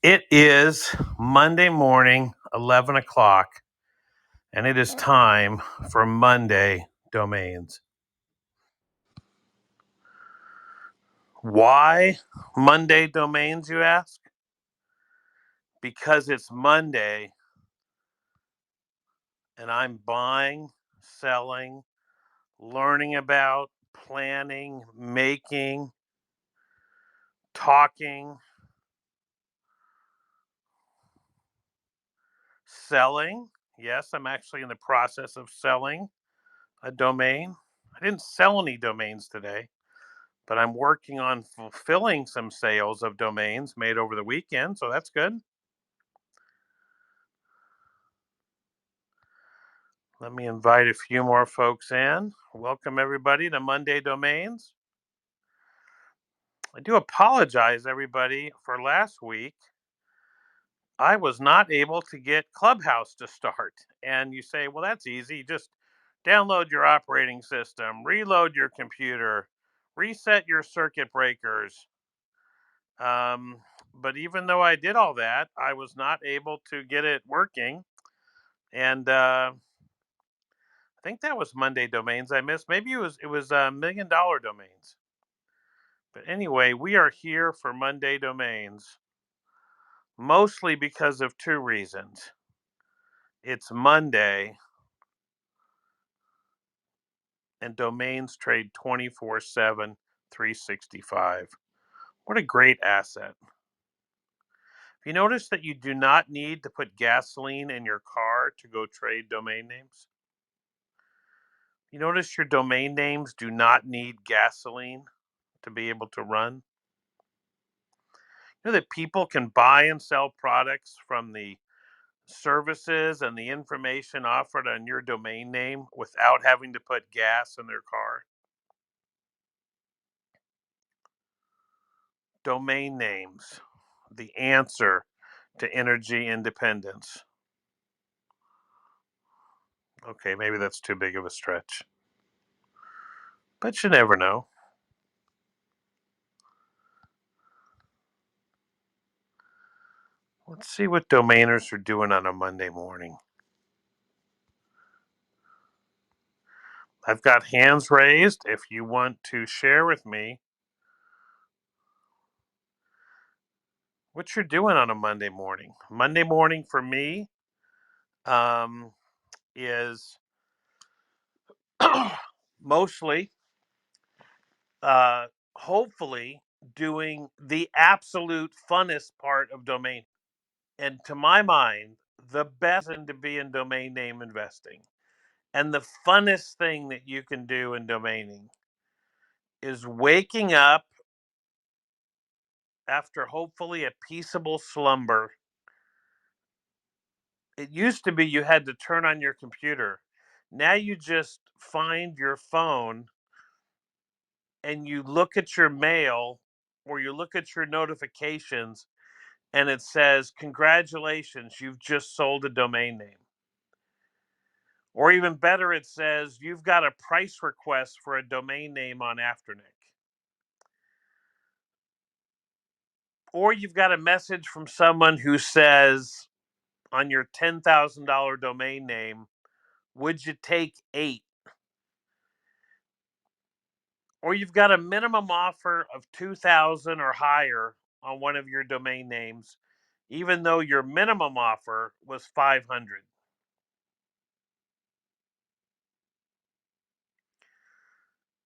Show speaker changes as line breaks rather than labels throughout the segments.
It is Monday morning, 11 o'clock, and it is time for Monday Domains. Why Monday Domains, you ask? Because it's Monday and I'm buying, selling, learning about, planning, making, talking, selling. Yes, I'm actually in the process of selling a domain. I didn't sell any domains today, but I'm working on fulfilling some sales of domains made over the weekend, so that's good. Let me invite a few more folks in. Welcome everybody to Monday Domains. I do apologize, everybody, for last week. I was not able to get Clubhouse to start. And you say, well, that's easy. Just download your operating system, reload your computer, reset your circuit breakers. But even though I did all that, I was not able to get it working. And I think that was Monday Domains I missed. Maybe it was $1 million domains. But anyway, we are here for Monday Domains, mostly because of two reasons. It's Monday, and domains trade 24/7, 365. What a great asset. You notice that you do not need to put gasoline in your car to go trade domain names? You notice your domain names do not need gasoline to be able to run? You know that people can buy and sell products from the services and the information offered on your domain name without having to put gas in their car? Domain names, the answer to energy independence. Okay, maybe that's too big of a stretch, but you never know. Let's see what domainers are doing on a Monday morning. I've got hands raised if you want to share with me what you're doing on a Monday morning. Monday morning for me is mostly, uh, hopefully, doing the absolute funnest part of domain. And to my mind, the best reason to be in domain name investing and the funnest thing that you can do in domaining is waking up after hopefully a peaceable slumber. It used to be you had to turn on your computer. Now you just find your phone and you look at your mail or you look at your notifications and it says, congratulations, you've just sold a domain name. Or even better, it says, you've got a price request for a domain name on Afternic. Or you've got a message from someone who says on your $10,000 domain name, would you take 8? Or you've got a minimum offer of 2,000 or higher on one of your domain names, even though your minimum offer was 500.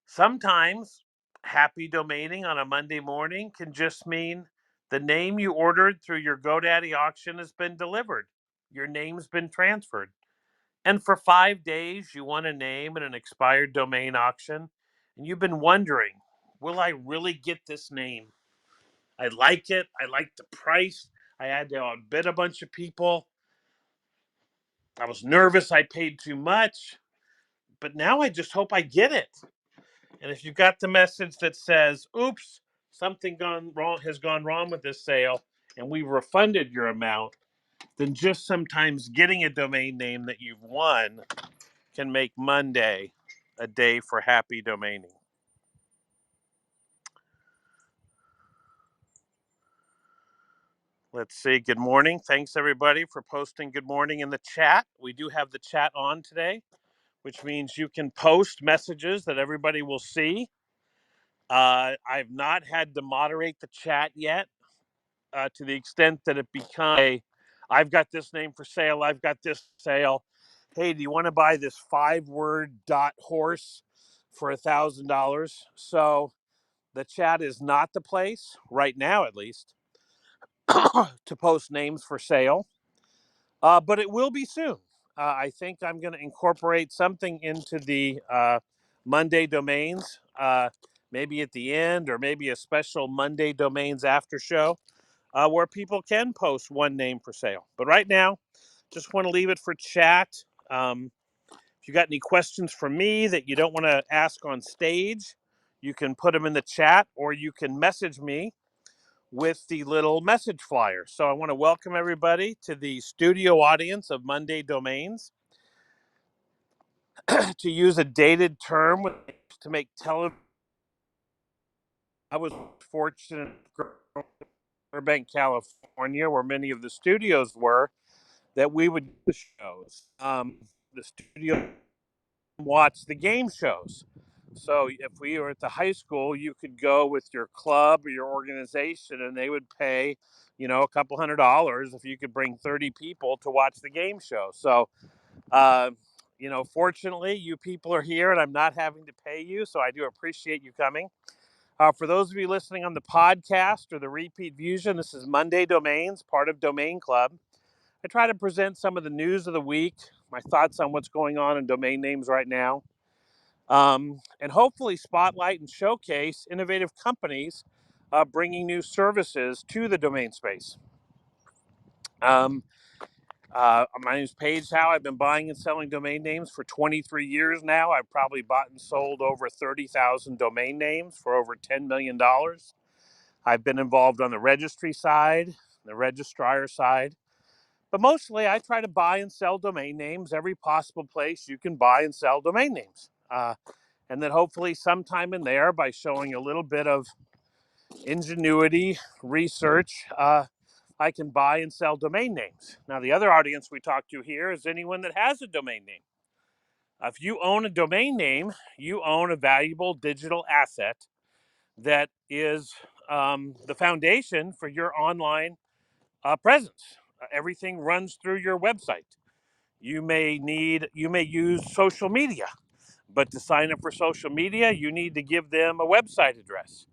Sometimes happy domaining on a Monday morning can just mean the name you ordered through your GoDaddy auction has been delivered. Your name's been transferred. And for 5 days, you won a name in an expired domain auction, and you've been wondering, will I really get this name? I like it. I like the price. I had to outbid a bunch of people. I was nervous I paid too much, but now I just hope I get it. And if you've got the message that says, oops, something has gone wrong with this sale and we refunded your amount, then just sometimes getting a domain name that you've won can make Monday a day for happy domaining. Let's see. Good morning. Thanks everybody for posting good morning in the chat. We do have the chat on today, which means you can post messages that everybody will see. I've not had to moderate the chat yet, to the extent that it becomes I've got this name for sale, I've got this sale. Hey, do you want to buy this 5-word dot horse for $1,000? So the chat is not the place, right now at least, to post names for sale, but it will be soon. I think I'm going to incorporate something into the Monday domains, maybe at the end, or maybe a special Monday domains after show, where people can post one name for sale. But right now, just want to leave it for chat. If you got any questions for me that you don't want to ask on stage, you can put them in the chat, or you can message me with the little message flyer. So I want to welcome everybody to the studio audience of Monday Domains. To use a dated term to make television, I was fortunate in Burbank, California, where many of the studios were, that we would do the shows. The studio watch the game shows. So if we were at the high school, you could go with your club or your organization, and they would pay, a couple $100 if you could bring 30 people to watch the game show. So, fortunately, you people are here, and I'm not having to pay you, so I do appreciate you coming. For those of you listening on the podcast or the repeat viewing, this is Monday Domains, part of Domain Club. I try to present some of the news of the week, my thoughts on what's going on in domain names right now, and hopefully spotlight and showcase innovative companies bringing new services to the domain space. My name is Paige Howe. I've been buying and selling domain names for 23 years now. I've probably bought and sold over 30,000 domain names for over $10 million. I've been involved on the registry side, the registriar side, but mostly I try to buy and sell domain names every possible place you can buy and sell domain names. And then hopefully sometime in there, by showing a little bit of ingenuity, research, I can buy and sell domain names. Now, the other audience we talk to here is anyone that has a domain name. If you own a domain name, you own a valuable digital asset that is the foundation for your online presence. Everything runs through your website. You may use social media, but to sign up for social media, you need to give them a website address.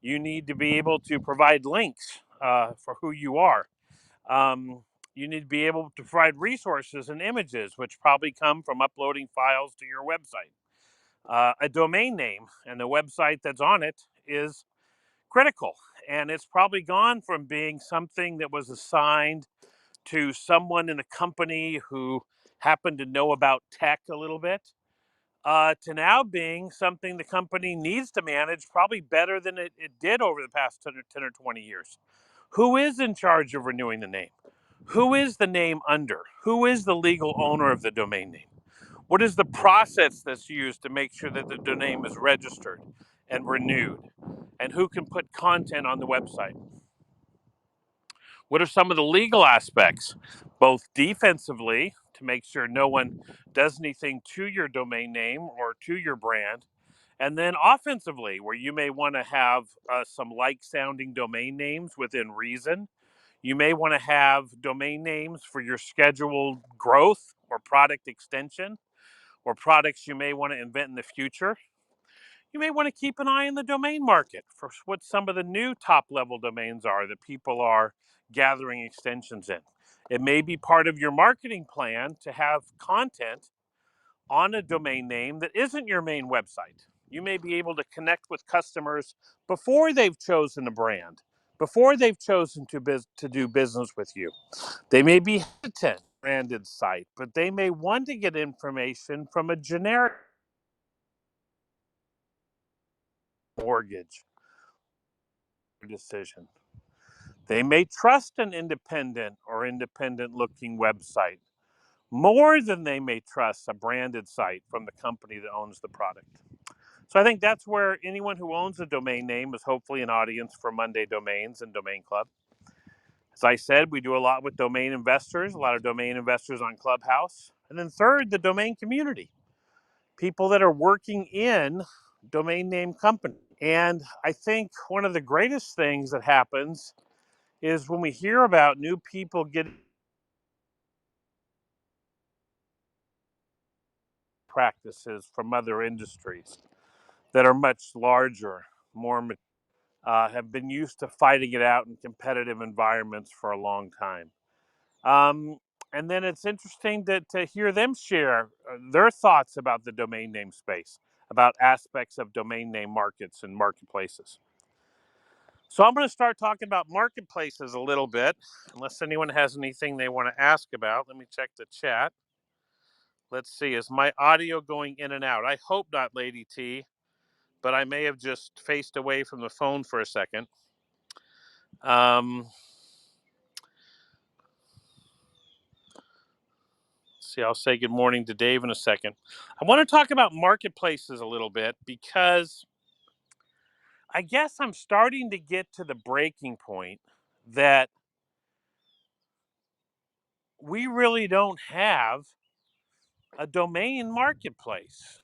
You need to be able to provide links for who you are. You need to be able to provide resources and images, which probably come from uploading files to your website. A domain name and the website that's on it is critical. And it's probably gone from being something that was assigned to someone in a company who happened to know about tech a little bit, to now being something the company needs to manage probably better than it did over the past 10 or 20 years. Who is in charge of renewing the name? Who is the name under? Who is the legal owner of the domain name? What is the process that's used to make sure that the domain is registered and renewed? And who can put content on the website? What are some of the legal aspects, both defensively, to make sure no one does anything to your domain name or to your brand, and then offensively, where you may want to have some like-sounding domain names within reason. You may want to have domain names for your scheduled growth or product extension, or products you may want to invent in the future. You may want to keep an eye on the domain market for what some of the new top level domains are that people are gathering extensions in. It may be part of your marketing plan to have content on a domain name that isn't your main website. You may be able to connect with customers before they've chosen a brand, before they've chosen to do business with you. They may be hesitant branded site, but they may want to get information from a generic mortgage decision. They may trust an independent or independent looking website more than they may trust a branded site from the company that owns the product. So I think that's where anyone who owns a domain name is hopefully an audience for Monday Domains and Domain Club. As I said, we do a lot with domain investors, a lot of domain investors on Clubhouse. And then third, the domain community, people that are working in domain name companies. And I think one of the greatest things that happens is when we hear about new people getting practices from other industries that are much larger, more have been used to fighting it out in competitive environments for a long time. Um, and then it's interesting to hear them share their thoughts about the domain name space, about aspects of domain name markets and marketplaces. So I'm going to start talking about marketplaces a little bit, unless anyone has anything they want to ask about. Let me check the chat. Let's see, is my audio going in and out? I hope not, Lady T, but I may have just faced away from the phone for a second. See, I'll say good morning to Dave in a second. I want to talk about marketplaces a little bit because I guess I'm starting to get to the breaking point that we really don't have a domain marketplace.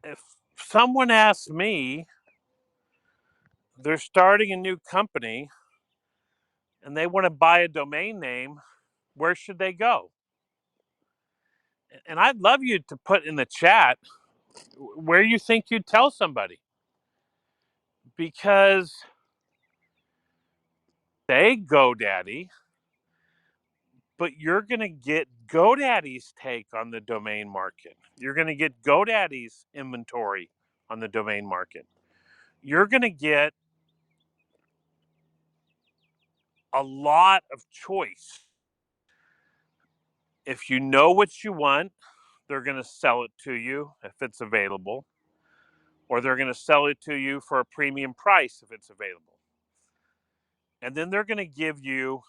If someone asks me, they're starting a new company and they want to buy a domain name, where should they go? And I'd love you to put in the chat where you think you'd tell somebody, because say GoDaddy, but you're going to get GoDaddy's take on the domain market. You're going to get GoDaddy's inventory on the domain market. You're going to get a lot of choice. If you know what you want, they're going to sell it to you if it's available, or they're going to sell it to you for a premium price if it's available. And then they're going to give you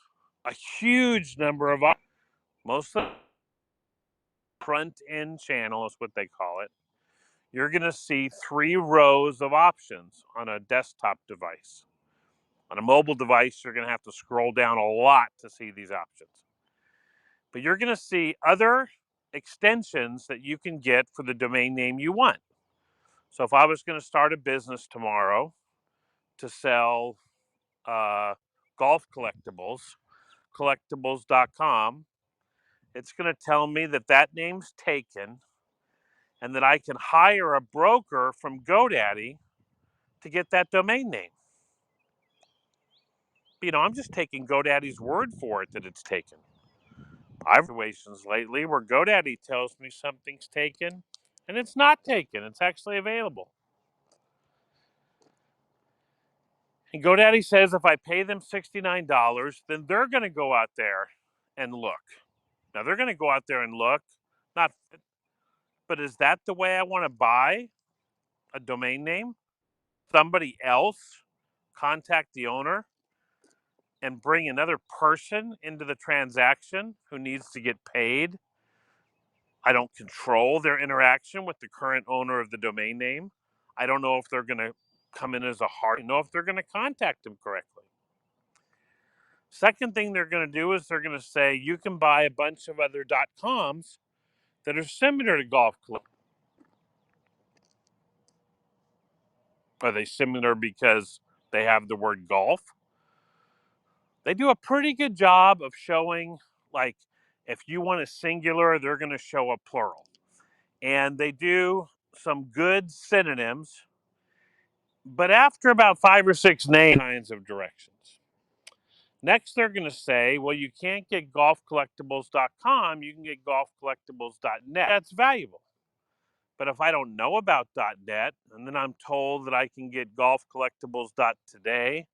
a huge number of options. Most of the front end channel is what they call it. You're going to see 3 rows of options on a desktop device. On a mobile device, you're going to have to scroll down a lot to see these options. But you're going to see other extensions that you can get for the domain name you want. So if I was going to start a business tomorrow to sell golf collectibles, collectibles.com, it's going to tell me that that name's taken and that I can hire a broker from GoDaddy to get that domain name. I'm just taking GoDaddy's word for it that it's taken. I've had situations lately where GoDaddy tells me something's taken and it's not taken. It's actually available. And GoDaddy says if I pay them $69, then they're going to go out there and look. Now they're going to go out there and look, not, but is that the way I want to buy a domain name? Somebody else contact the owner and bring another person into the transaction who needs to get paid. I don't control their interaction with the current owner of the domain name. I don't know if they're going to come in as a hard, I don't know if they're going to contact them correctly. Second thing they're going to do is they're going to say you can buy a bunch of other .coms that are similar to Golf Club. Are they similar because they have the word golf? They do a pretty good job of showing, like, if you want a singular, they're going to show a plural. And they do some good synonyms, but after about 5 or 6 names, kinds of directions. Next, they're going to say, well, you can't get golfcollectibles.com, you can get golfcollectibles.net. That's valuable. But if I don't know about .net, and then I'm told that I can get golfcollectibles.today,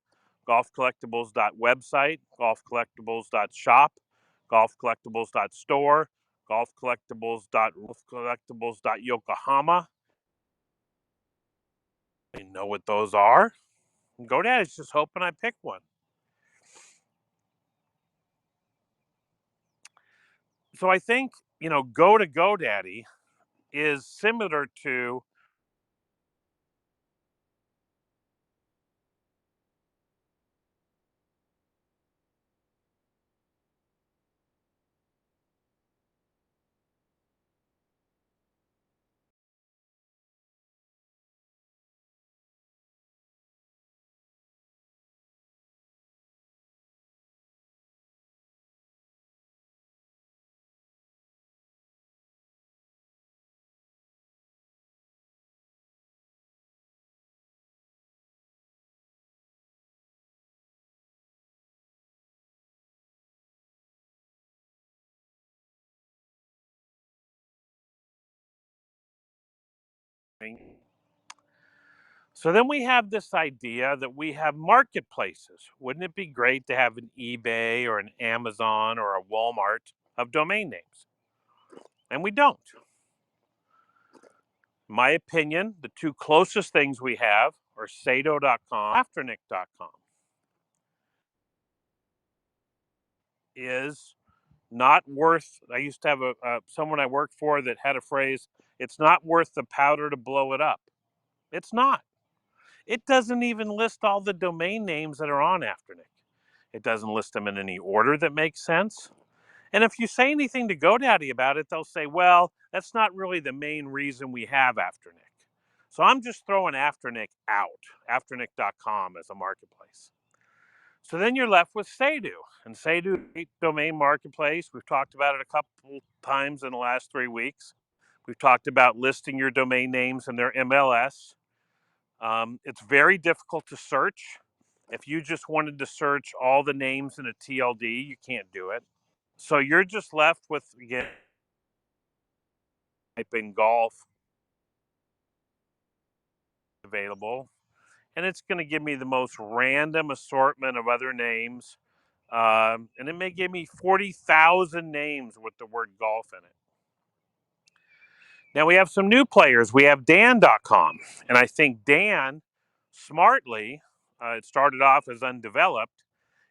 golfcollectibles.website, golfcollectibles.shop, golfcollectibles.store, golfcollectibles.yokohama. I know what those are. GoDaddy's just hoping I pick one. So I think, go to GoDaddy is similar to So then we have this idea that we have marketplaces. Wouldn't it be great to have an eBay or an Amazon or a Walmart of domain names? And we don't. In my opinion, the two closest things we have are Sato.com, Afternic.com. Is not worth. I used to have someone I worked for that had a phrase. It's not worth the powder to blow it up. It's not. It doesn't even list all the domain names that are on Afternic. It doesn't list them in any order that makes sense. And if you say anything to GoDaddy about it, they'll say, well, that's not really the main reason we have Afternic. So I'm just throwing Afternic out, afternic.com as a marketplace. So then you're left with Sadu. And Sadu, domain marketplace. We've talked about it a couple times in the last 3 weeks. We've talked about listing your domain names and their MLS. It's very difficult to search. If you just wanted to search all the names in a TLD, you can't do it. So you're just left with, again, type in golf available, and it's going to give me the most random assortment of other names. And it may give me 40,000 names with the word golf in it. Now we have some new players. We have Dan.com. And I think Dan, smartly, it started off as undeveloped,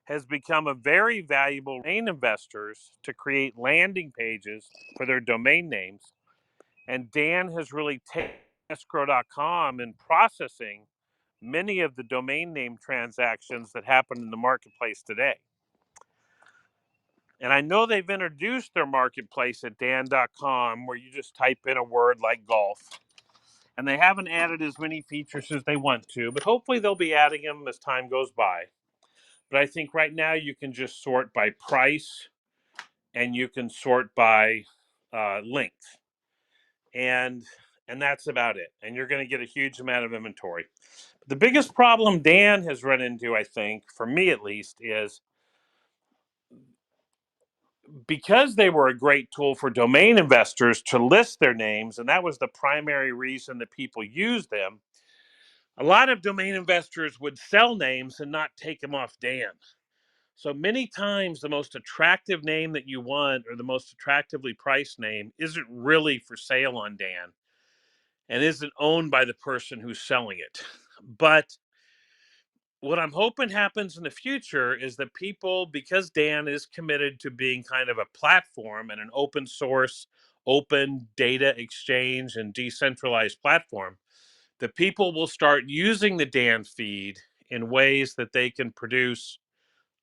has become a very valuable domain investors to create landing pages for their domain names. And Dan has really taken escrow.com and processing many of the domain name transactions that happen in the marketplace today. And I know they've introduced their marketplace at Dan.com where you just type in a word like golf. And they haven't added as many features as they want to, but hopefully they'll be adding them as time goes by. But I think right now you can just sort by price and you can sort by length. And that's about it. And you're going to get a huge amount of inventory. The biggest problem Dan has run into, I think, for me at least, is because they were a great tool for domain investors to list their names, and that was the primary reason that people used them. A lot of domain investors would sell names and not take them off Dan. So many times, the most attractive name that you want or the most attractively priced name isn't really for sale on Dan and isn't owned by the person who's selling it. But what I'm hoping happens in the future is that people, because Dan is committed to being kind of a platform and an open source, open data exchange and decentralized platform, that people will start using the Dan feed in ways that they can produce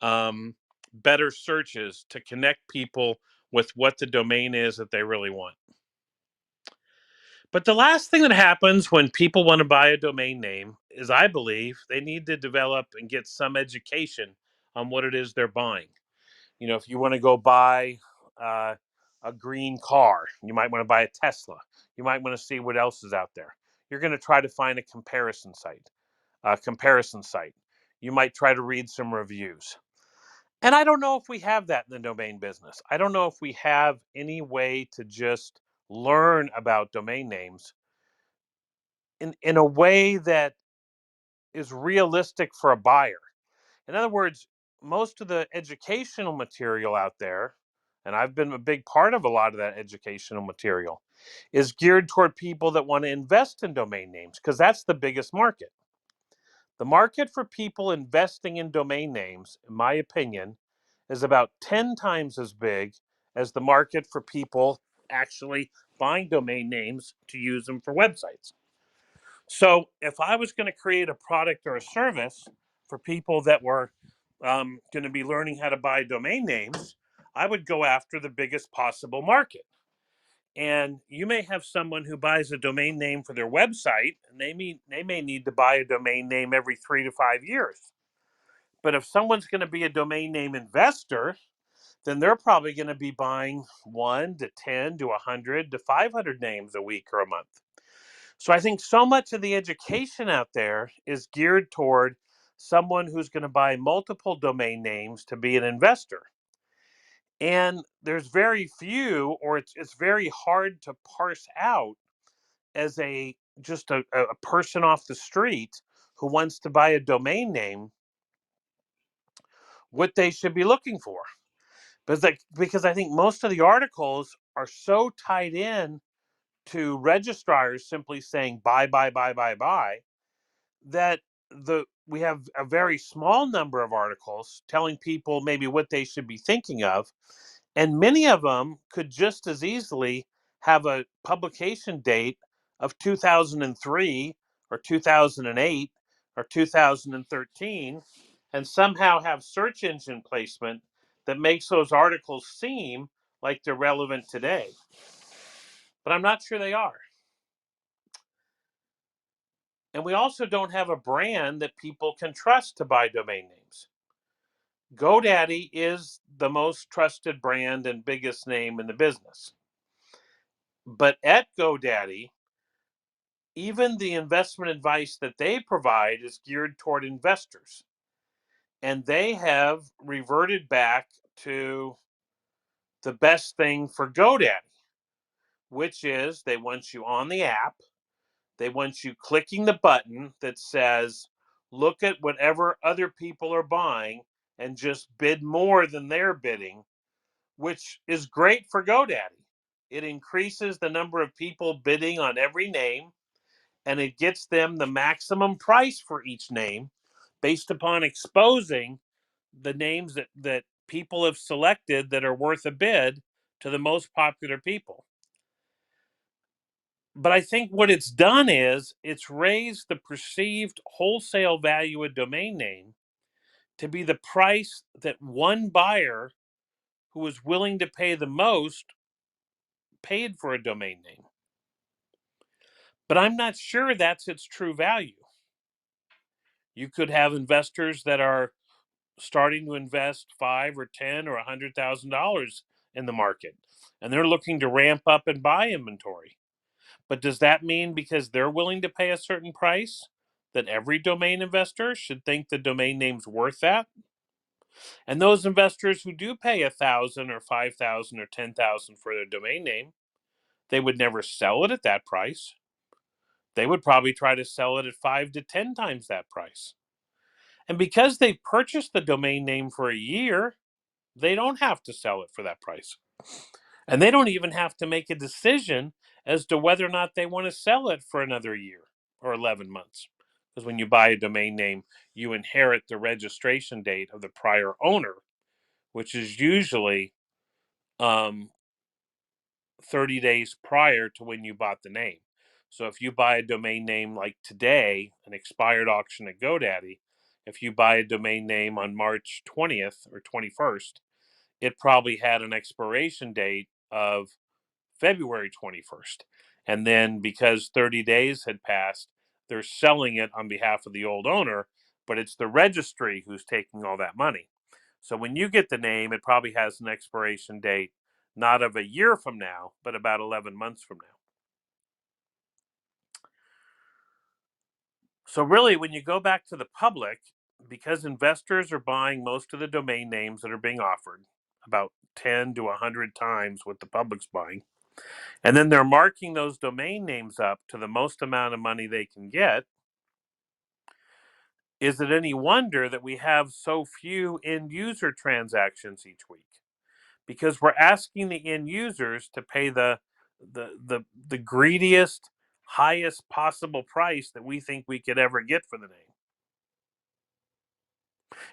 better searches to connect people with what the domain is that they really want. But the last thing that happens when people want to buy a domain name is, I believe, they need to develop and get some education on what it is they're buying. You know, if you want to go buy a green car, you might want to buy a Tesla. You might want to see what else is out there. You're going to try to find a comparison site. You might try to read some reviews. And I don't know if we have that in the domain business. I don't know if we have any way to just learn about domain names in a way that is realistic for a buyer. In other words, most of the educational material out there, and I've been a big part of a lot of that educational material, is geared toward people that want to invest in domain names because that's the biggest market. The market for people investing in domain names, in my opinion, is about 10 times as big as the market for people actually buying domain names to use them for websites. So if I was going to create a product or a service for people that were going to be learning how to buy domain names, I would go after the biggest possible market. And you may have someone who buys a domain name for their website, and they may need to buy a domain name every 3 to 5 years. But if someone's going to be a domain name investor, then they're probably going to be buying 1 to 10 to 100 to 500 names a week or a month. So I think so much of the education out there is geared toward someone who's going to buy multiple domain names to be an investor. And there's very few, or it's very hard to parse out as just a person off the street who wants to buy a domain name what they should be looking for. Because I think most of the articles are so tied in to registrars simply saying buy, that we have a very small number of articles telling people maybe what they should be thinking of, and many of them could just as easily have a publication date of 2003 or 2008 or 2013, and somehow have search engine placement that makes those articles seem like they're relevant today. But I'm not sure they are. And we also don't have a brand that people can trust to buy domain names. GoDaddy is the most trusted brand and biggest name in the business. But at GoDaddy, even the investment advice that they provide is geared toward investors. And they have reverted back to the best thing for GoDaddy, which is they want you on the app. They want you clicking the button that says, look at whatever other people are buying and just bid more than they're bidding, which is great for GoDaddy. It increases the number of people bidding on every name, and it gets them the maximum price for each name based upon exposing the names that people have selected that are worth a bid to the most popular people. But I think what it's done is it's raised the perceived wholesale value of domain name to be the price that one buyer who was willing to pay the most paid for a domain name. But I'm not sure that's its true value. You could have investors that are starting to invest $5 or $10 or $100,000 in the market, and they're looking to ramp up and buy inventory. But does that mean because they're willing to pay a certain price that every domain investor should think the domain name's worth that? And those investors who do pay 1,000 or 5,000 or 10,000 for their domain name, they would never sell it at that price. They would probably try to sell it at 5 to 10 times that price. And because they purchased the domain name for a year, they don't have to sell it for that price. And they don't even have to make a decision as to whether or not they want to sell it for another year or 11 months. Because when you buy a domain name, you inherit the registration date of the prior owner, which is usually 30 days prior to when you bought the name. So if you buy a domain name like today, an expired auction at GoDaddy, if you buy a domain name on March 20th or 21st, it probably had an expiration date of February 21st. And then because 30 days had passed, they're selling it on behalf of the old owner, but it's the registry who's taking all that money. So when you get the name, it probably has an expiration date not of a year from now, but about 11 months from now. So really, when you go back to the public, because investors are buying most of the domain names that are being offered, about 10 to 100 times what the public's buying, and then they're marking those domain names up to the most amount of money they can get, is it any wonder that we have so few end user transactions each week? Because we're asking the end users to pay the greediest, highest possible price that we think we could ever get for the name.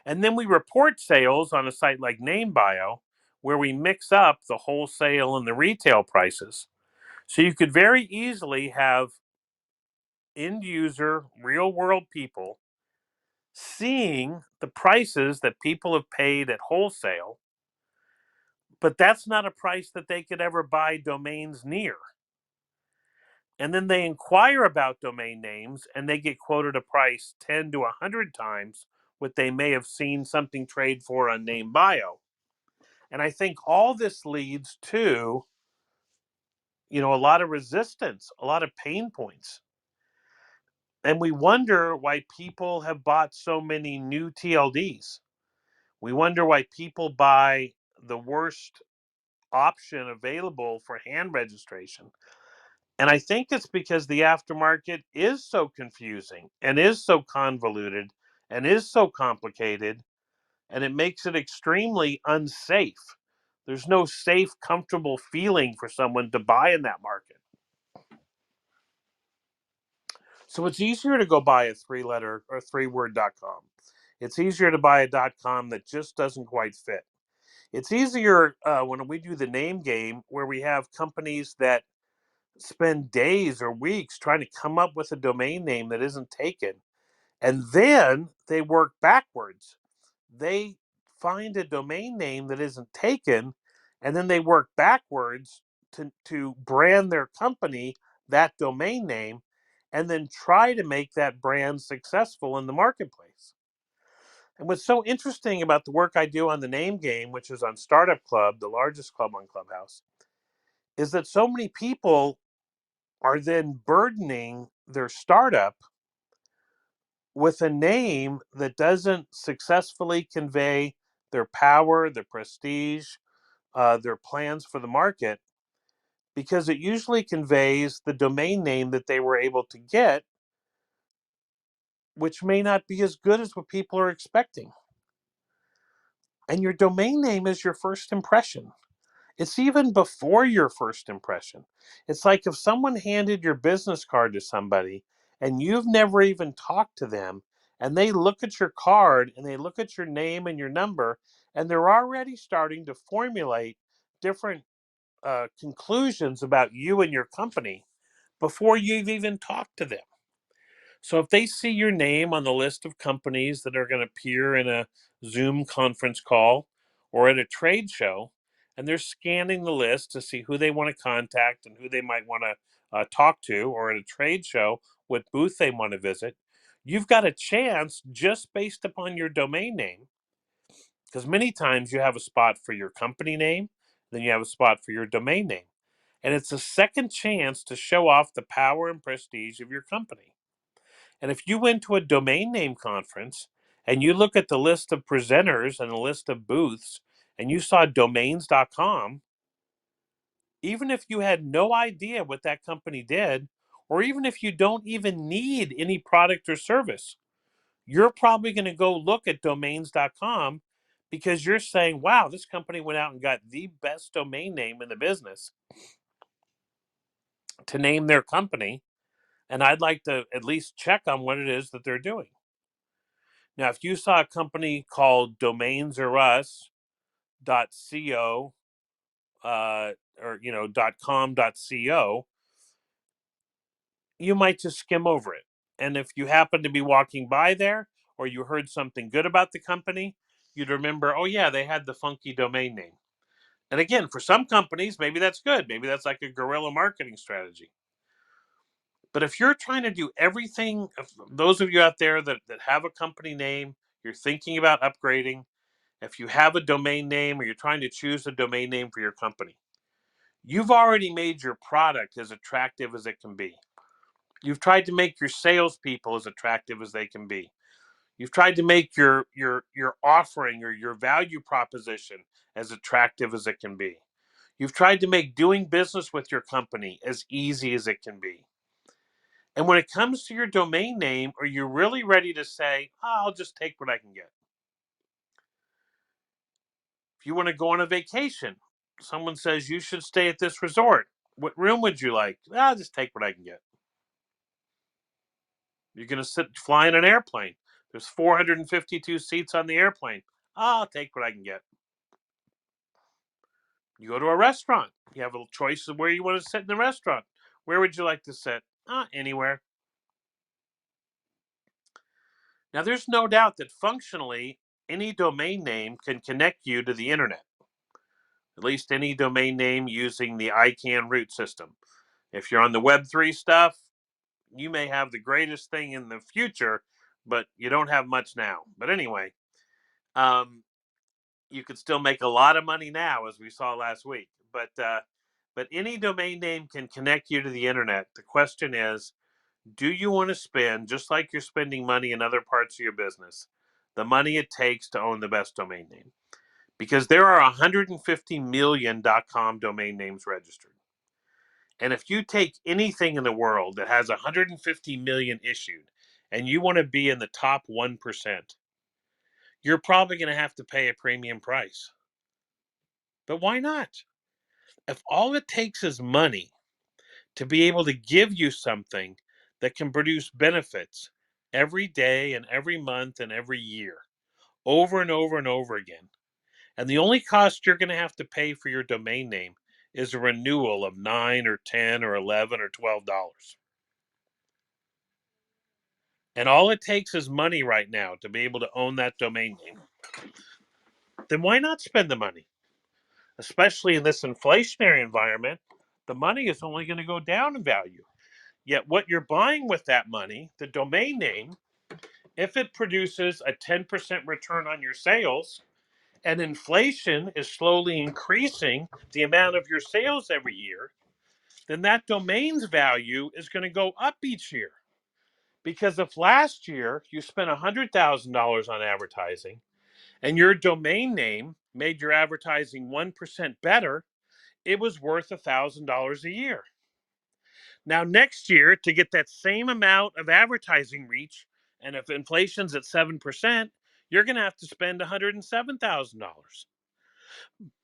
And then we report sales on a site like NameBio, where we mix up the wholesale and the retail prices. So you could very easily have end user, real world people seeing the prices that people have paid at wholesale, but that's not a price that they could ever buy domains near. And then they inquire about domain names and they get quoted a price 10 to 100 times what they may have seen something trade for on NameBio. And I think all this leads to, a lot of resistance, a lot of pain points. And we wonder why people have bought so many new TLDs. We wonder why people buy the worst option available for hand registration. And I think it's because the aftermarket is so confusing and is so convoluted and is so complicated, and it makes it extremely unsafe. There's no safe, comfortable feeling for someone to buy in that market. So it's easier to go buy a three-letter or three-word.com. It's easier to buy a .com that just doesn't quite fit. It's easier when we do the name game, where we have companies that spend days or weeks trying to come up with a domain name that isn't taken. And then they work backwards. They find a domain name that isn't taken, and then they work backwards to brand their company that domain name, and then try to make that brand successful in the marketplace. And what's so interesting about the work I do on the name game, which is on Startup Club, the largest club on Clubhouse, is that so many people are then burdening their startup with a name that doesn't successfully convey their power, their prestige, their plans for the market, because it usually conveys the domain name that they were able to get, which may not be as good as what people are expecting. And your domain name is your first impression. It's even before your first impression. It's like if someone handed your business card to somebody and you've never even talked to them, and they look at your card and they look at your name and your number, and they're already starting to formulate different conclusions about you and your company before you've even talked to them. So if they see your name on the list of companies that are going to appear in a Zoom conference call or at a trade show, and they're scanning the list to see who they want to contact and who they might want to talk to, or at a trade show, what booth they want to visit, you've got a chance just based upon your domain name. Because many times you have a spot for your company name, then you have a spot for your domain name. And it's a second chance to show off the power and prestige of your company. And if you went to a domain name conference and you look at the list of presenters and the list of booths and you saw domains.com, even if you had no idea what that company did, or even if you don't even need any product or service, you're probably going to go look at domains.com because you're saying, wow, this company went out and got the best domain name in the business to name their company. And I'd like to at least check on what it is that they're doing. Now, if you saw a company called domainsorus.co or .com.co, you might just skim over it. And if you happen to be walking by there or you heard something good about the company, you'd remember, oh yeah, they had the funky domain name. And again, for some companies, maybe that's good. Maybe that's like a guerrilla marketing strategy. But if you're trying to do everything, those of you out there that have a company name, you're thinking about upgrading, if you have a domain name or you're trying to choose a domain name for your company, you've already made your product as attractive as it can be. You've tried to make your salespeople as attractive as they can be. You've tried to make your offering or your value proposition as attractive as it can be. You've tried to make doing business with your company as easy as it can be. And when it comes to your domain name, are you really ready to say, oh, I'll just take what I can get? If you want to go on a vacation, someone says you should stay at this resort. What room would you like? I'll just take what I can get. You're going to fly in an airplane. There's 452 seats on the airplane. I'll take what I can get. You go to a restaurant. You have a choice of where you want to sit in the restaurant. Where would you like to sit? Anywhere. Now, there's no doubt that functionally, any domain name can connect you to the internet. At least any domain name using the ICANN root system. If you're on the Web3 stuff, you may have the greatest thing in the future, but you don't have much now. But anyway, um, you could still make a lot of money now, as we saw last week. But any domain name can connect you to the internet. The question is, do you want to spend, just like you're spending money in other parts of your business, the money it takes to own the best domain name? Because there are 150 million .com domain names registered. And if you take anything in the world that has 150 million issued and you want to be in the top 1%, you're probably going to have to pay a premium price. But why not? If all it takes is money to be able to give you something that can produce benefits every day and every month and every year, over and over and over again, and the only cost you're going to have to pay for your domain name is a renewal of 9 or 10 or 11 or $12. And all it takes is money right now to be able to own that domain name. Then why not spend the money? Especially in this inflationary environment, the money is only going to go down in value. Yet what you're buying with that money, the domain name, if it produces a 10% return on your sales and inflation is slowly increasing the amount of your sales every year, then that domain's value is going to go up each year. Because if last year you spent $100,000 on advertising and your domain name made your advertising 1% better, it was worth $1,000 a year. Now, next year, to get that same amount of advertising reach, and if inflation's at 7%, you're going to have to spend $107,000.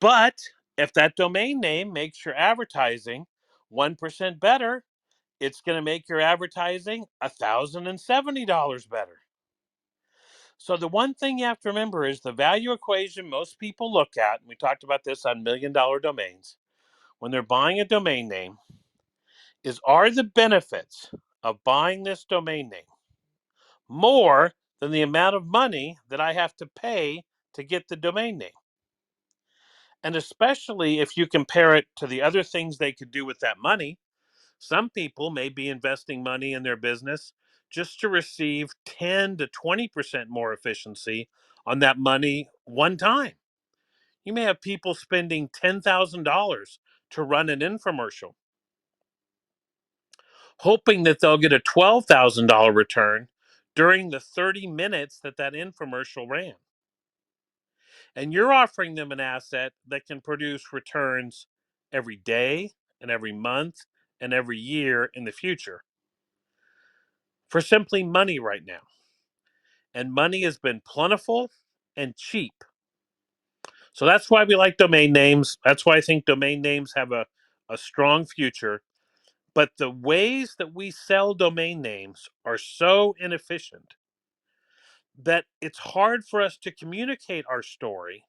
But if that domain name makes your advertising 1% better, it's going to make your advertising $1,070 better. So the one thing you have to remember is the value equation most people look at, and we talked about this on $1 million domains, when they're buying a domain name, is are the benefits of buying this domain name more than the amount of money that I have to pay to get the domain name? And especially if you compare it to the other things they could do with that money, some people may be investing money in their business just to receive 10 to 20% more efficiency on that money one time. You may have people spending $10,000 to run an infomercial, hoping that they'll get a $12,000 return during the 30 minutes that that infomercial ran. And you're offering them an asset that can produce returns every day and every month and every year in the future for simply money right now. And money has been plentiful and cheap. So that's why we like domain names. That's why I think domain names have a strong future. But the ways that we sell domain names are so inefficient that it's hard for us to communicate our story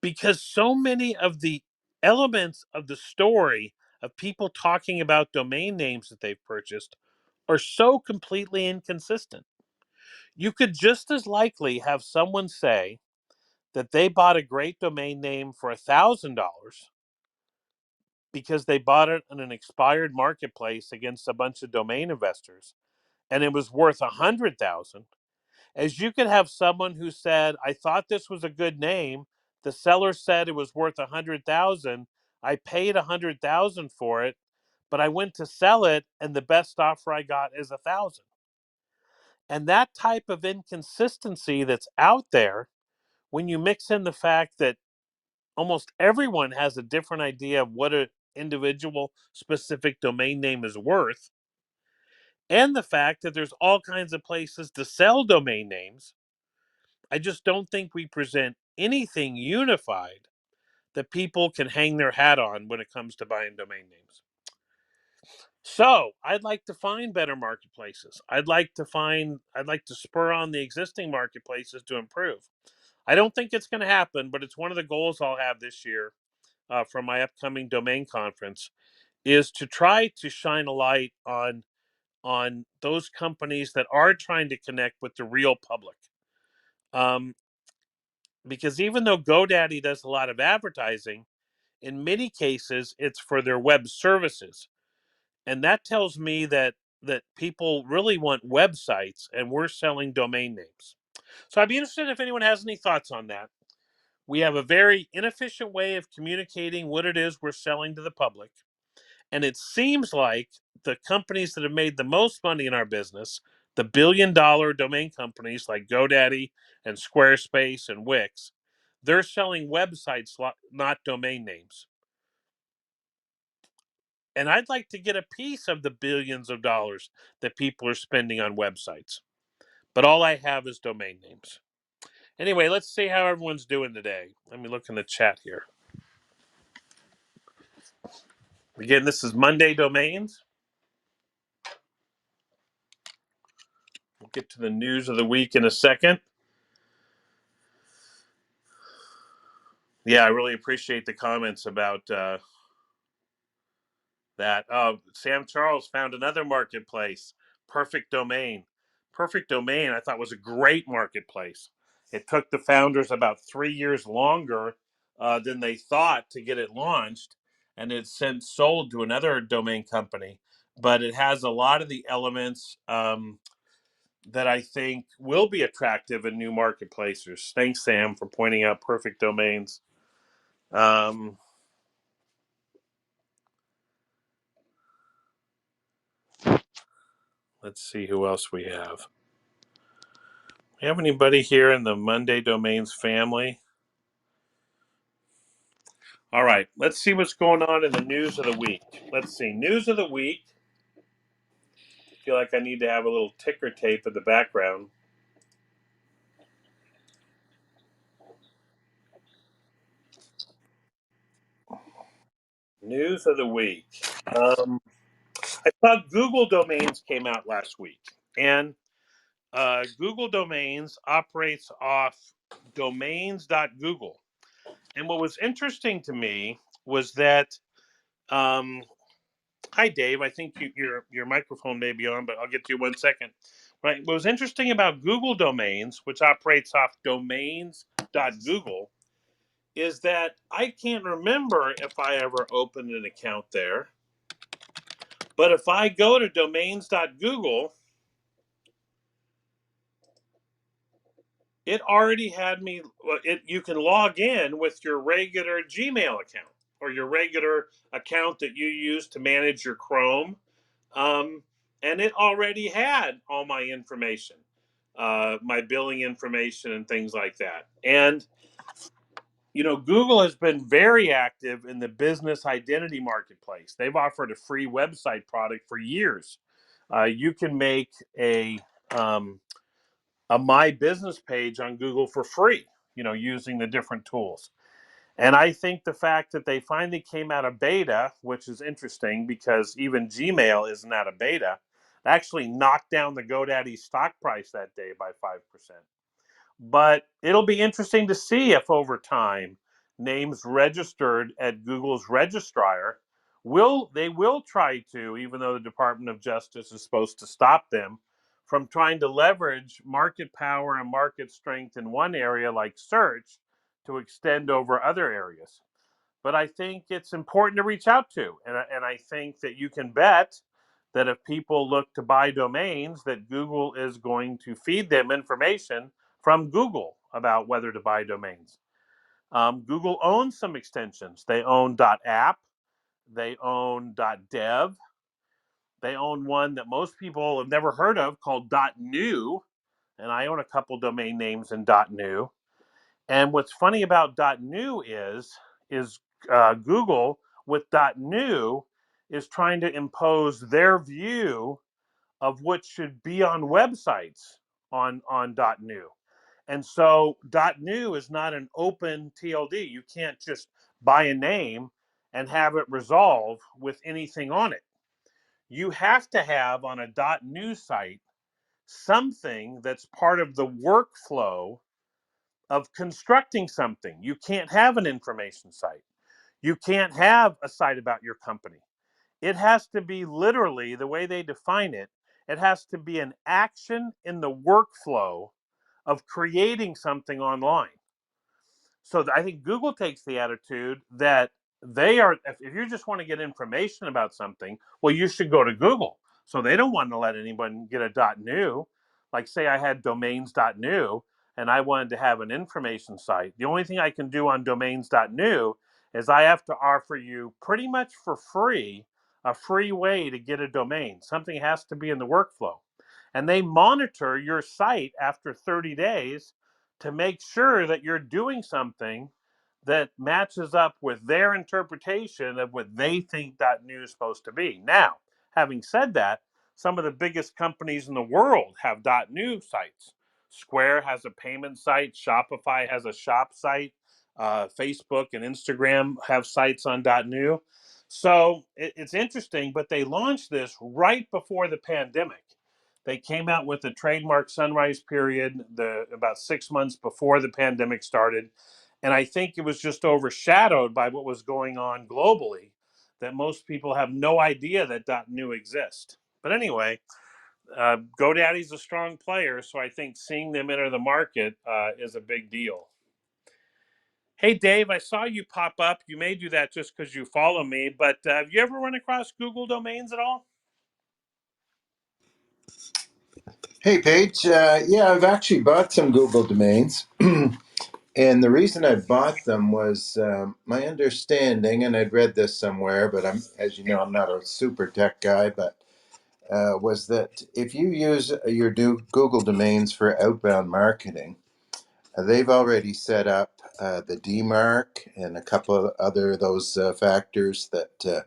because so many of the elements of the story of people talking about domain names that they've purchased are so completely inconsistent. You could just as likely have someone say that they bought a great domain name for $1,000 because they bought it in an expired marketplace against a bunch of domain investors and it was worth 100,000, as you could have someone who said, I thought this was a good name, the seller said it was worth 100,000, I paid 100,000 for it, but I went to sell it and the best offer I got is 1,000. And that type of inconsistency that's out there, when you mix in the fact that almost everyone has a different idea of what an individual specific domain name is worth, and the fact that there's all kinds of places to sell domain names, I just don't think we present anything unified that people can hang their hat on when it comes to buying domain names. So I'd like to find better marketplaces. I'd like to spur on the existing marketplaces to improve. I don't think it's going to happen, but it's one of the goals I'll have this year from my upcoming domain conference is to try to shine a light on those companies that are trying to connect with the real public. Um, because even though GoDaddy does a lot of advertising, in many cases it's for their web services, and that tells me that people really want websites, and we're selling domain names. So I'd be interested if anyone has any thoughts on that. We have a very inefficient way of communicating what it is we're selling to the public. And it seems like the companies that have made the most money in our business, the $1 billion domain companies like GoDaddy and Squarespace and Wix, they're selling websites, not domain names. And I'd like to get a piece of the billions of dollars that people are spending on websites. But all I have is domain names. Anyway, let's see how everyone's doing today. Let me look in the chat here. Again, this is Monday Domains. We'll get to the news of the week in a second. Yeah, I really appreciate the comments about that. Sam Charles found another marketplace, Perfect Domain. Perfect Domain, I thought, was a great marketplace. It took the founders about 3 years longer than they thought to get it launched, and it's since sold to another domain company. But it has a lot of the elements that I think will be attractive in new marketplaces. Thanks, Sam, for pointing out Perfect Domains. Um, let's see who else we have. We have anybody here in the Monday Domains family? All right, let's see what's going on in the news of the week. Let's see. News of the week. I feel like I need to have a little ticker tape in the background. News of the week. I thought Google Domains came out last week. And Google Domains operates off domains.google. And what was interesting to me was that, hi, Dave. I think your microphone may be on, but I'll get to you 1 second. Right. What was interesting about Google Domains, which operates off domains.google, is that I can't remember if I ever opened an account there. But if I go to domains.google, it already had me. You can log in with your regular Gmail account or your regular account that you use to manage your Chrome, and it already had all my information, my billing information, and things like that. And Google has been very active in the business identity marketplace. They've offered a free website product for years. You can make a my business page on Google for free, using the different tools. And I think the fact that they finally came out of beta, which is interesting because even Gmail isn't out of beta, actually knocked down the GoDaddy stock price that day by 5%. But it'll be interesting to see if over time names registered at Google's registrar will try to, even though the Department of Justice is supposed to stop them from trying to leverage market power and market strength in one area like search to extend over other areas. But I think it's important to reach out to. And I think that you can bet that if people look to buy domains, that Google is going to feed them information from Google about whether to buy domains. Google owns some extensions. They own .app, they own .dev, they own one that most people have never heard of called .new, and I own a couple domain names in .new. And what's funny about .new is Google with .new is trying to impose their view of what should be on websites on .new. And so .new is not an open TLD. You can't just buy a name and have it resolve with anything on it. You have to have on a .new site something that's part of the workflow of constructing something. You can't have an information site. You can't have a site about your company. It has to be literally the way they define it. It has to be an action in the workflow of creating something online. So I think Google takes the attitude that they are, if you just want to get information about something, well, you should go to Google. So they don't want to let anyone get a .new. Like say I had domains.new and I wanted to have an information site. The only thing I can do on domains.new is I have to offer you pretty much for free a free way to get a domain. Something has to be in the workflow. And they monitor your site after 30 days to make sure that you're doing something that matches up with their interpretation of what they think .new is supposed to be. Now, having said that, some of the biggest companies in the world have .new sites. Square has a payment site, Shopify has a shop site, Facebook and Instagram have sites on .new. So it's interesting, but they launched this right before the pandemic. They came out with the trademark sunrise period about 6 months before the pandemic started, and I think it was just overshadowed by what was going on globally, that most people have no idea that .new exists. But anyway, GoDaddy's a strong player, so I think seeing them enter the market is a big deal. Hey, Dave, I saw you pop up. You may do that just because you follow me, but have you ever run across Google domains at all?
Hey, Paige. Yeah, I've actually bought some Google domains. And the reason I bought them was my understanding, and I'd read this somewhere, but as you know, I'm not a super tech guy, but was that if you use your Google domains for outbound marketing, they've already set up the DMARC and a couple of other those factors that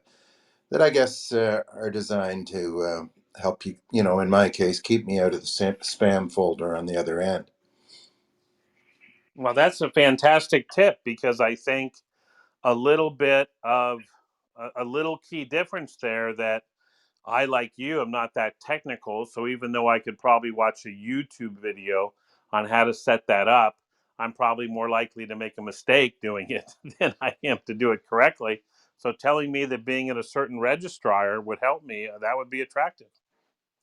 I guess are designed to help you, in my case, keep me out of the spam folder on the other end.
Well, that's a fantastic tip because I think a little bit of a little key difference there that I, like you, am not that technical. So even though I could probably watch a YouTube video on how to set that up, I'm probably more likely to make a mistake doing it than I am to do it correctly. So telling me that being in a certain registrar would help me, that would be attractive.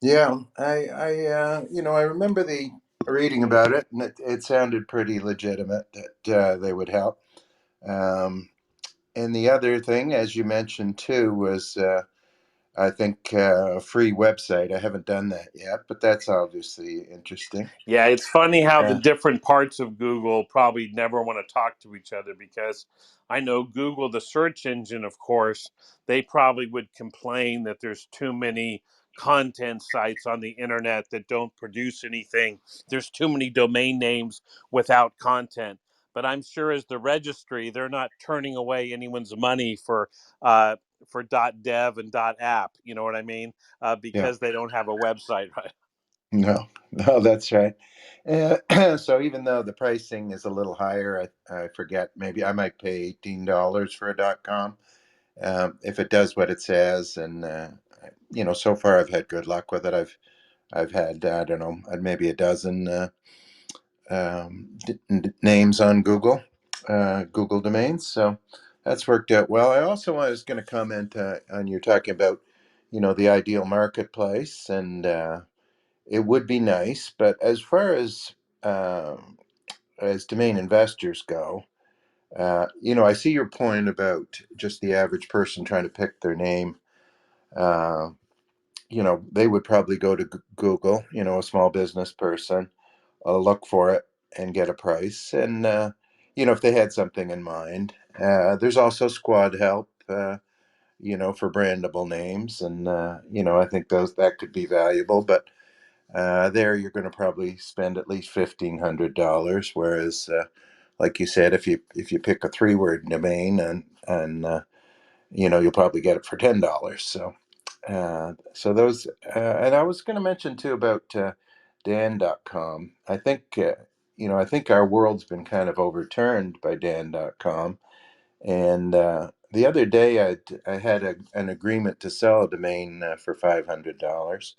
Yeah, I remember the reading about it, and it sounded pretty legitimate that they would help. Um, and the other thing, as you mentioned too, was I think a free website. I haven't done that yet, but that's obviously interesting.
Yeah, it's funny how the
Uh,
different parts of Google probably never want to talk to each other because I know Google, the search engine, of course, they probably would complain that there's too many content sites on the internet that don't produce anything. There's too many domain names without content. But I'm sure as the registry, they're not turning away anyone's money for .dev and .app. You know what I mean?
yeah,
Because they don't have a website, right?
no, no, that's right. So even though the pricing is a little higher, I forget, maybe I might pay $18 for a .com. If it does what it says, and so far I've had good luck with it. I've had I don't know maybe a dozen names on Google domains, so that's worked out well. I also was going to comment on you talking about the ideal marketplace, and it would be nice, but as domain investors go. I see your point about just the average person trying to pick their name. Uh, they would probably go to Google, a small business person, look for it and get a price. And, if they had something in mind, there's also Squad Help, for brandable names. And, I think that could be valuable. But there you're going to probably spend at least $1,500. Whereas, like you said, if you pick a 3-word domain and you'll probably get it for $10. So those, and I was going to mention too about Dan.com. I think our world's been kind of overturned by Dan.com. And the other day I had an agreement to sell a domain for $500.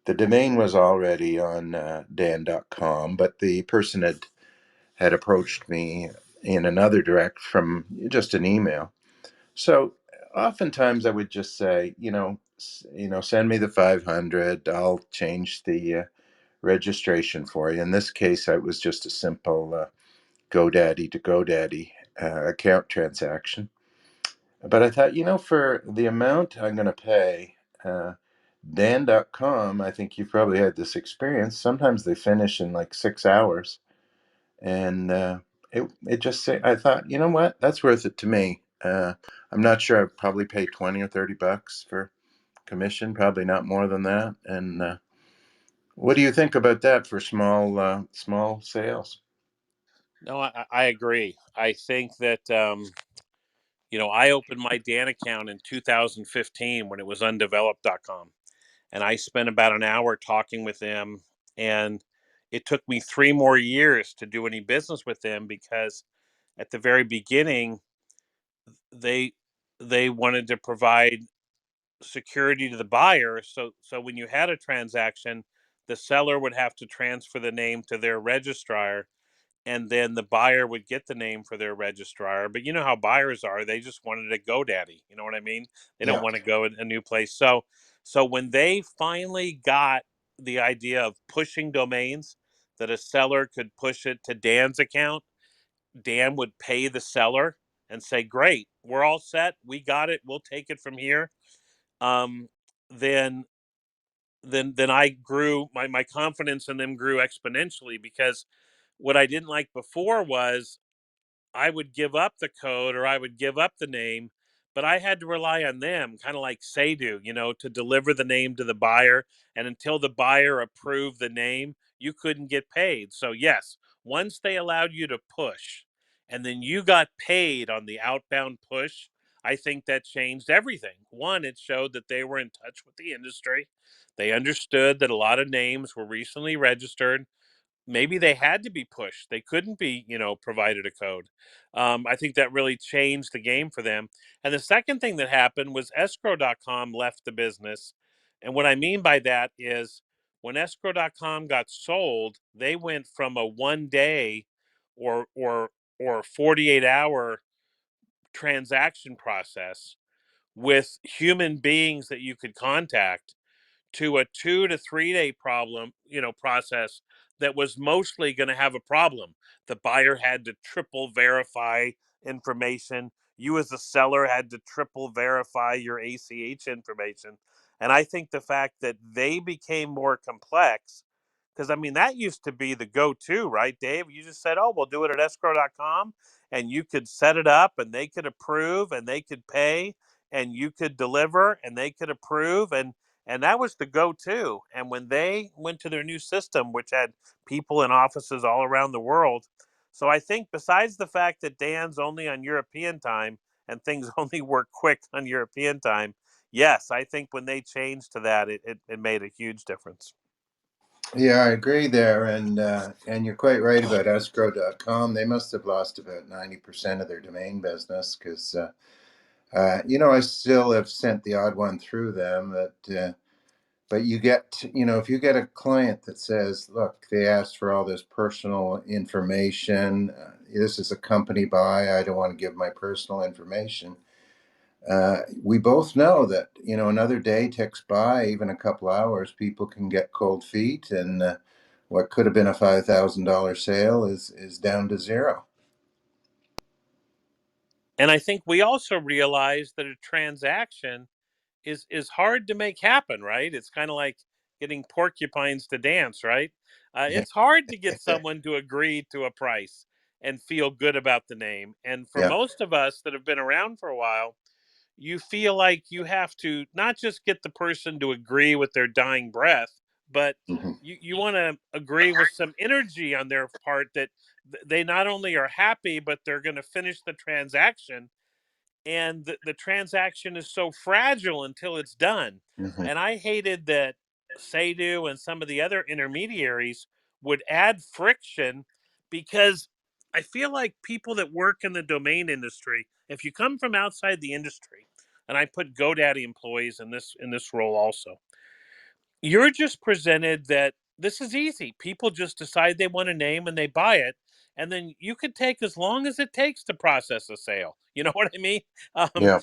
The domain was already on Dan.com, but the person had approached me in another direct from just an email. So oftentimes I would just say, send me the 500. I'll change the registration for you. In this case, it was just a simple GoDaddy to GoDaddy account transaction. But I thought, for the amount I'm going to pay, Dan.com, I think you've probably had this experience. Sometimes they finish in like 6 hours. And it just say I thought, you know what, that's worth it to me. I'm not sure. I'd probably pay 20 or $30 for commission, probably not more than that. And what do you think about that for small sales?
No, I agree. I think that I opened my Dan account in 2015 when it was undeveloped.com, and I spent about an hour talking with them, and it took me 3 more years to do any business with them because at the very beginning they they wanted to provide security to the buyer. So when you had a transaction, the seller would have to transfer the name to their registrar, and then the buyer would get the name for their registrar. But you know how buyers are; they just wanted a GoDaddy. You know what I mean? They don't
Yeah.
want to go in a new place. So when they finally got the idea of pushing domains, that a seller could push it to Dan's account, Dan would pay the seller and say, "Great, we're all set. We got it. We'll take it from here." Um, then then I grew my confidence in them grew exponentially because what I didn't like before was I would give up the code or I would give up the name, but I had to rely on them, kind of like Say to deliver the name to the buyer. And until the buyer approved the name, you couldn't get paid. So, yes, once they allowed you to push and then you got paid on the outbound push, I think that changed everything. One, it showed that they were in touch with the industry. They understood that a lot of names were recently registered. Maybe they had to be pushed. They couldn't be, provided a code. I think that really changed the game for them. And the second thing that happened was escrow.com left the business. And what I mean by that is when escrow.com got sold, they went from a 1 day or 48-hour transaction process with human beings that you could contact to a 2 to 3 day process that was mostly going to have a problem. The buyer had to triple verify information. You, as a seller, had to triple verify your ACH information. And I think the fact that they became more complex, because I mean, that used to be the go to, right, Dave? You just said, oh, we'll do it at escrow.com, and you could set it up and they could approve and they could pay and you could deliver and they could approve. And that was the go-to. And when they went to their new system, which had people in offices all around the world, so I think besides the fact that Dan's only on European time and things only work quick on European time, yes, I think when they changed to that, it made a huge difference.
Yeah, I agree there, and you're quite right about escrow.com. They must have lost about 90% of their domain business because I still have sent the odd one through them. But you get, if you get a client that says, "Look, they asked for all this personal information. This is a company buy. I don't want to give my personal information." We both know that another day ticks by, even a couple hours, people can get cold feet, and what could have been a $5,000 sale is down to zero.
And I think we also realized that a transaction is hard to make happen, right? It's kind of like getting porcupines to dance, right?
Yeah,
It's hard to get someone to agree to a price and feel good about the name. And for
yeah,
most of us that have been around for a while, you feel like you have to not just get the person to agree with their dying breath, but
hmm
you want to agree with some energy on their part that they not only are happy, but they're going to finish the transaction, and the transaction is so fragile until it's done.
hmm
And I hated that Saydu and some of the other intermediaries would add friction because I feel like people that work in the domain industry, if you come from outside the industry, and I put GoDaddy employees in this role also, you're just presented that this is easy. People just decide they want a name and they buy it. And then you could take as long as it takes to process a sale. You know what I mean? Um,
yeah.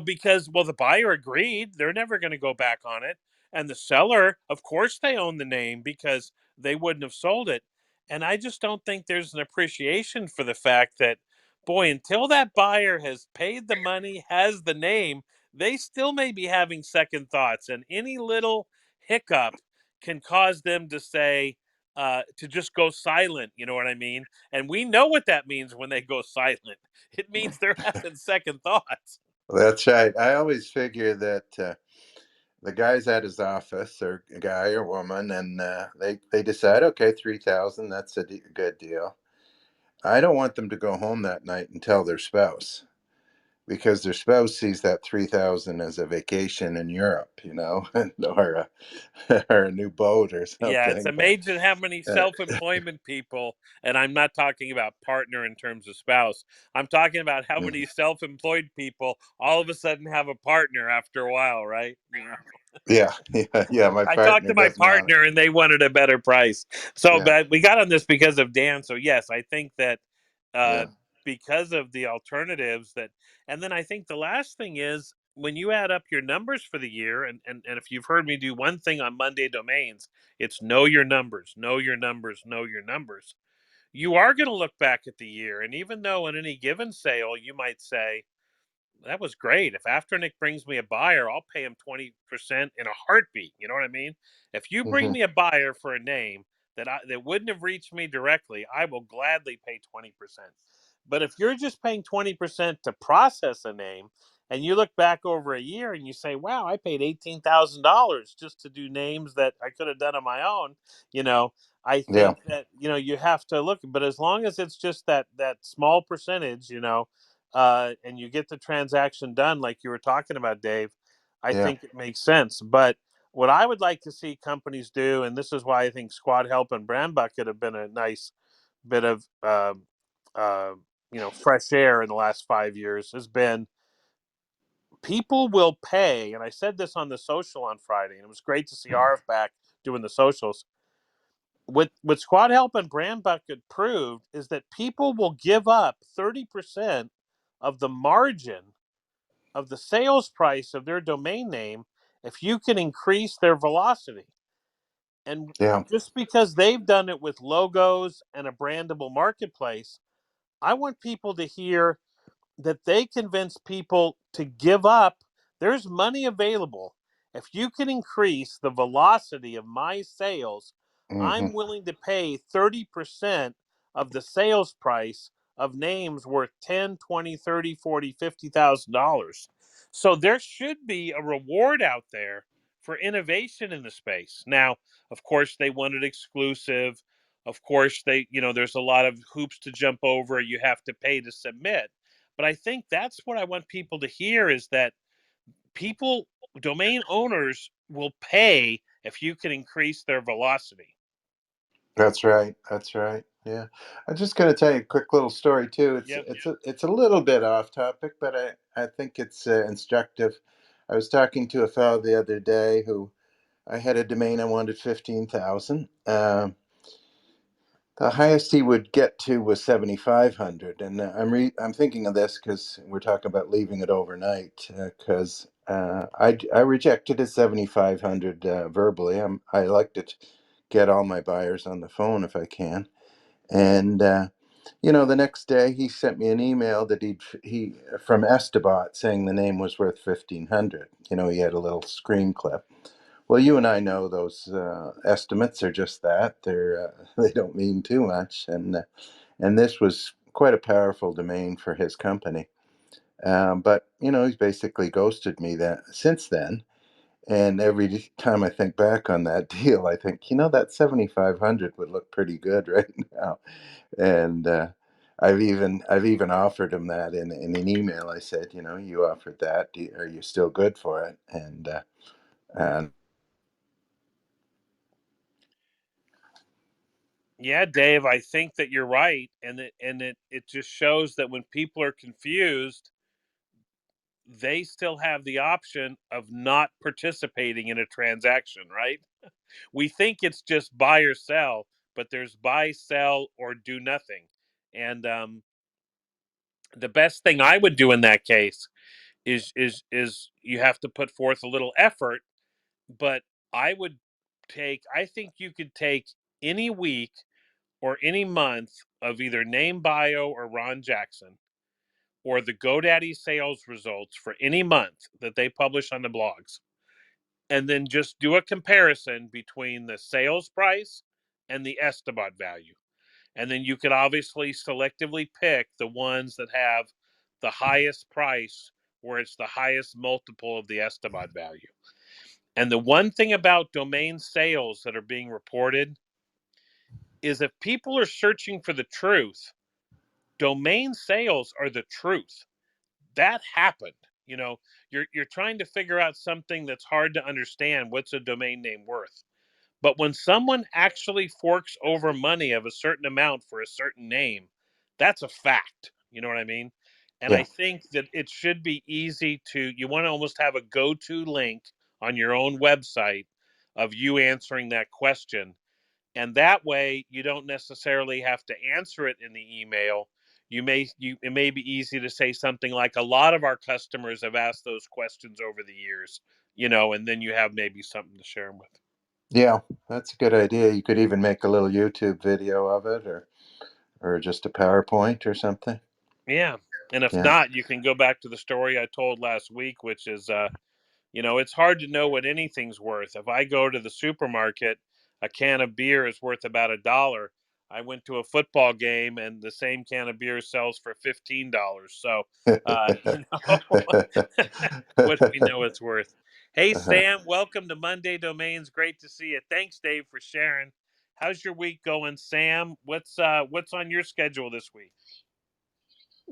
because, well, the buyer agreed. They're never going to go back on it. And the seller, of course, they own the name because they wouldn't have sold it. And I just don't think there's an appreciation for the fact that, boy, until that buyer has paid the money, has the name, they still may be having second thoughts. And any little hiccup can cause them to say, to just go silent. You know what I mean? And we know what that means when they go silent. It means they're having second thoughts.
That's right. I always figure that the guy's at his office, or a guy or woman, and they decide, okay, 3,000, that's a good deal. I don't want them to go home that night and tell their spouse, because their spouse sees that 3,000 as a vacation in Europe, or a new boat or
Yeah, it's
something. But
amazing how many
uh,
self-employment people, and I'm not talking about partner in terms of spouse. I'm talking about how many self-employed people all of a sudden have a partner after a while, right?
yeah, yeah, yeah. My
I talked
partner
to my
doesn't want it.
partner and they wanted a better price. So,
Yeah,
but we got on this because of Dan. So, yes, I think that uh,
yeah,
because of the alternatives that, and then I think the last thing is when you add up your numbers for the year, and if you've heard me do one thing on Monday domains, it's know your numbers, know your numbers, know your numbers. You are going to look back at the year. And even though in any given sale, you might say, that was great. If Afternic brings me a buyer, I'll pay him 20% in a heartbeat. You know what I mean? If you bring
hmm,
me a buyer for a name that wouldn't have reached me directly, I will gladly pay 20%. But if you're just paying 20% to process a name and you look back over a year and you say, "Wow, I paid $18,000 just to do names that I could have done on my own," you know, I
yeah,
think that you have to look, but as long as it's just that small percentage, and you get the transaction done like you were talking about, Dave, I
yeah.
think it makes sense. But what I would like to see companies do, and this is why I think Squad Help and Brand Bucket have been a nice bit of uh, fresh air in the last 5 years, has been people will pay. And I said this on the social on Friday, and it was great to see RF back doing the socials. What Squad Help and Brand Bucket proved is that people will give up 30% of the margin of the sales price of their domain name if you can increase their velocity. And
Yeah,
just because they've done it with logos and a brandable marketplace, I want people to hear that they convince people to give up. There's money available. If you can increase the velocity of my sales,
hmm,
I'm willing to pay 30% of the sales price of names worth 10, 20, 30, 40, $50,000. So there should be a reward out there for innovation in the space. Now, of course, they want it exclusive. Of course, there's a lot of hoops to jump over. You have to pay to submit, but I think that's what I want people to hear is that people, domain owners, will pay if you can increase their velocity.
that's right. That's right. Yeah, I'm just going to tell you a quick little story too. It's
Yep.
it's a it's a little bit off topic, but I think it's instructive. I was talking to a fellow the other day who I had a domain I wanted 15,000. The highest he would get to was 7,500, and I'm thinking of this because we're talking about leaving it overnight. Because I rejected his 7,500 verbally. I like to get all my buyers on the phone if I can. And the next day he sent me an email that he from Estabot saying the name was worth 1,500. He had a little screen clip. Well, you and I know those estimates are just that. They don't mean too much, and this was quite a powerful domain for his company. But he's basically ghosted me that since then. And every time I think back on that deal, I think that 7,500 would look pretty good right now. And I've even offered him that in an email. I said, you offered that. Are you still good for it? And
Yeah, Dave, I think that you're right, and it just shows that when people are confused, they still have the option of not participating in a transaction, right? We think it's just buy or sell, but there's buy, sell, or do nothing. And the best thing I would do in that case is you have to put forth a little effort, but I think you could take any week or any month of either Name Bio or Ron Jackson or the GoDaddy sales results for any month that they publish on the blogs, and then just do a comparison between the sales price and the Esteban value. And then you could obviously selectively pick the ones that have the highest price where it's the highest multiple of the Esteban value. And the one thing about domain sales that are being reported is if people are searching for the truth, Domain sales are the truth. That happened. You know, you're trying to figure out something that's hard to understand. What's a domain name worth? But when someone actually forks over money of a certain amount for a certain name, that's a fact. You know what I mean? And I
Yeah.
think that it should be easy to, you want to almost have a go to link on your own website of you answering that question. And that way you don't necessarily have to answer it in the email. It may be easy to say something like, a lot of our customers have asked those questions over the years, and then you have maybe something to share them with.
Yeah, that's a good idea. You could even make a little YouTube video of it, or just a PowerPoint or something.
Yeah. And if
Yeah.
not, you can go back to the story I told last week, which is, it's hard to know what anything's worth. If I go to the supermarket, a can of beer is worth about $1. I went to a football game and the same can of beer sells for $15. So, what do we know it's worth? Hey,
Uh-huh.
Sam, welcome to Monday Domains. Great to see you. Thanks, Dave, for sharing. How's your week going, Sam? What's on your schedule this week?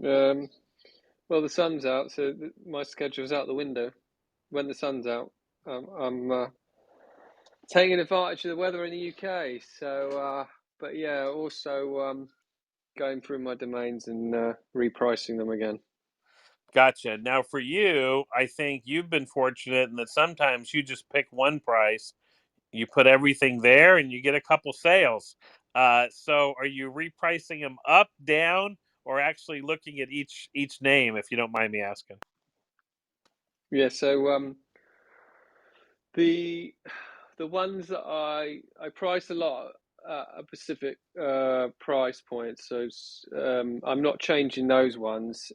Um, well, the sun's out, so my schedule's out the window. When the sun's out, I'm taking advantage of the weather in the UK. But yeah, also going through my domains and repricing them again.
Gotcha. Now, for you, I think you've been fortunate in that sometimes you just pick one price, you put everything there, and you get a couple sales. So, are you repricing them up, down, or actually looking at each name? If you don't mind me asking.
Yeah, so the the ones that I price a lot at a specific price point, so I'm not changing those ones.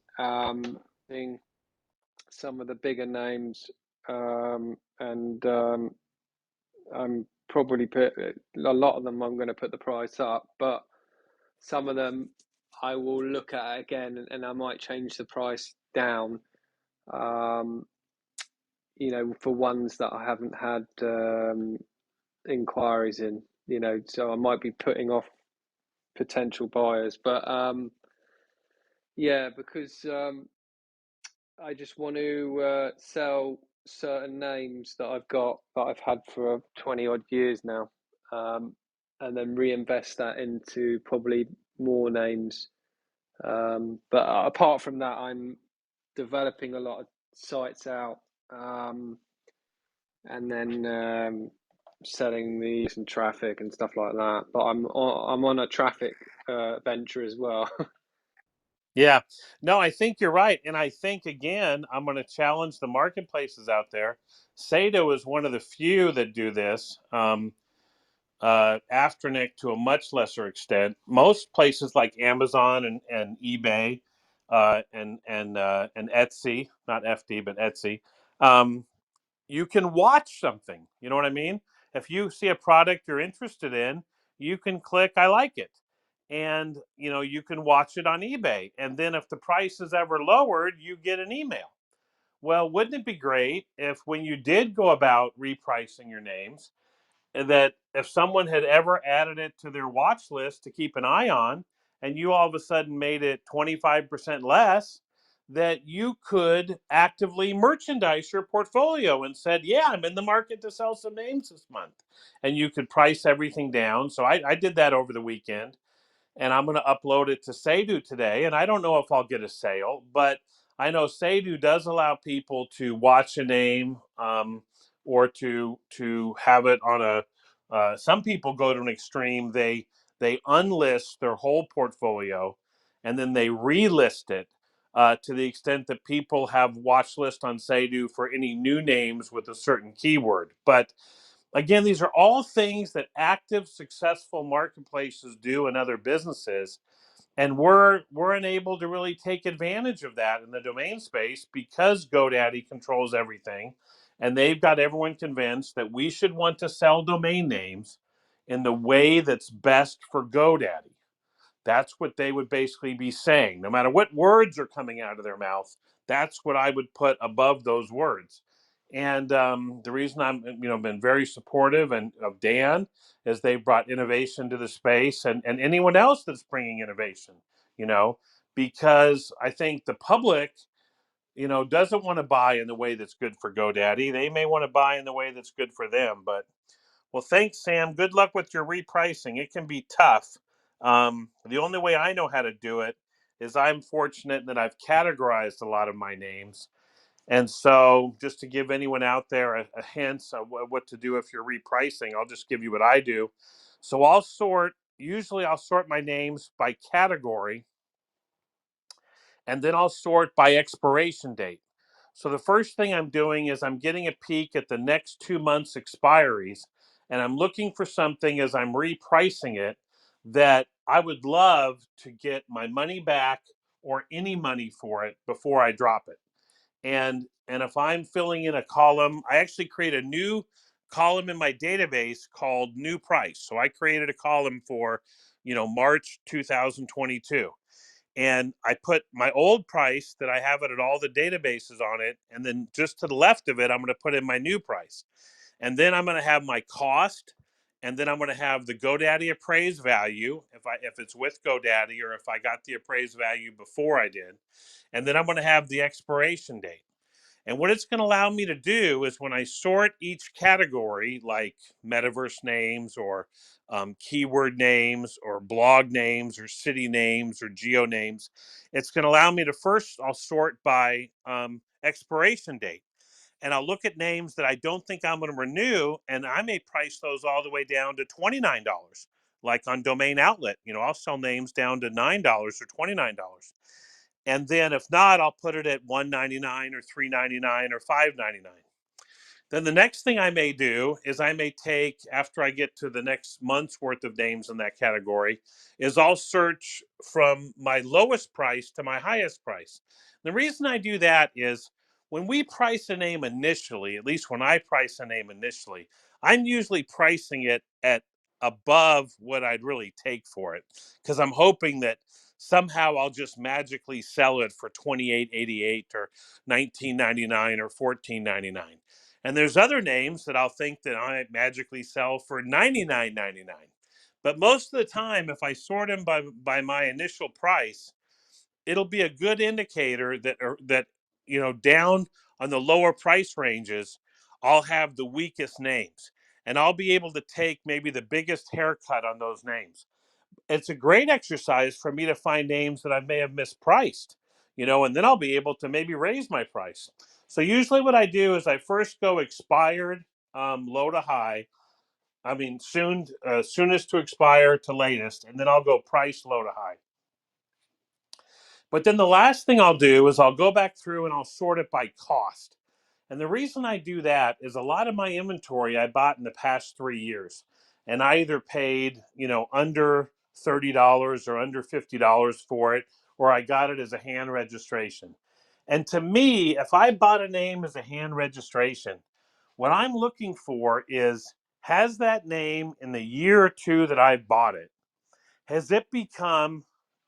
Being some of the bigger names, and I'm probably put a lot of them. I'm going to put the price up, but some of them I will look at again, and I might change the price down. Um, for ones that I haven't had inquiries in. So I might be putting off potential buyers, but yeah, because I just want to sell certain names that I've got that I've had for 20 odd years now, and then reinvest that into probably more names. But apart from that, I'm developing a lot of sites out, and then selling the some traffic and stuff like that. But I'm on a traffic venture as well.
Yeah, no, I think you're right, and I think again, I'm going to challenge the marketplaces out there. Sado is one of the few that do this. Afternic to a much lesser extent. Most places like Amazon and eBay, and Etsy, not FD but Etsy, um, you can watch something. You know what I mean? If you see a product you're interested in, you can click I like it. And you can watch it on eBay. And then if the price is ever lowered, you get an email. Well, wouldn't it be great if when you did go about repricing your names, that if someone had ever added it to their watch list to keep an eye on, and you all of a sudden made it 25% less, that you could actively merchandise your portfolio and said, yeah, I'm in the market to sell some names this month. And you could price everything down. So I did that over the weekend, and I'm going to upload it to Sado today. And I don't know if I'll get a sale, but I know Sado does allow people to watch a name, or to have it on a. Some people go to an extreme. They unlist their whole portfolio, and then they relist it, to the extent that people have watch list on Sado for any new names with a certain keyword. But again, these are all things that active, successful marketplaces do in other businesses, and we're unable to really take advantage of that in the domain space because GoDaddy controls everything, and they've got everyone convinced that we should want to sell domain names in the way that's best for GoDaddy. That's what they would basically be saying. No matter what words are coming out of their mouth, that's what I would put above those words. And the reason I'm, been very supportive and of Dan is they brought innovation to the space, and anyone else that's bringing innovation. You know, because I think the public, doesn't want to buy in the way that's good for GoDaddy. They may want to buy in the way that's good for them. But, well, thanks, Sam. Good luck with your repricing. It can be tough. The only way I know how to do it is I'm fortunate that I've categorized a lot of my names. And so, just to give anyone out there a hint of what to do if you're repricing, I'll just give you what I do. So, usually I'll sort my names by category, and then I'll sort by expiration date. So the first thing I'm doing is I'm getting a peek at the next 2 months expiries, and I'm looking for something as I'm repricing it that I would love to get my money back or any money for it before I drop it. And if I'm filling in a column, I actually create a new column in my database called new price. So I created a column for, March 2022, and I put my old price that I have it at all the databases on it, and then just to the left of it, I'm going to put in my new price, and then I'm going to have my cost, and then I'm going to have the GoDaddy appraised value if it's with GoDaddy, or if I got the appraised value before I did, and then I'm going to have the expiration date. And what it's going to allow me to do is when I sort each category, like metaverse names or keyword names or blog names or city names or geo names, it's going to allow me to first, I'll sort by expiration date. And I'll look at names that I don't think I'm going to renew, and I may price those all the way down to $29. Like on Domain Outlet, I'll sell names down to $9 or $29. And then if not, I'll put it at $1.99 or $3.99 or $5.99. Then the next thing I may do is I may take, after I get to the next month's worth of names in that category, is I'll search from my lowest price to my highest price. The reason I do that is when we price a name initially, at least when I price a name initially, I'm usually pricing it at above what I'd really take for it, because I'm hoping that somehow I'll just magically sell it for $28.88 or $19.99 or $14.99. And there's other names that I'll think that I magically sell for $99.99. But most of the time, if I sort them by my initial price, it'll be a good indicator that down on the lower price ranges, I'll have the weakest names, and I'll be able to take maybe the biggest haircut on those names. It's a great exercise for me to find names that I may have mispriced, and then I'll be able to maybe raise my price. So usually what I do is I first go expired, low to high. I mean, soonest to expire to latest, and then I'll go price low to high. But then the last thing I'll do is I'll go back through and I'll sort it by cost. And the reason I do that is a lot of my inventory I bought in the past 3 years. And I either paid, under $30 or under $50 for it, or I got it as a hand registration. And to me, if I bought a name as a hand registration, what I'm looking for is, has that name in the year or two that I bought it, has it become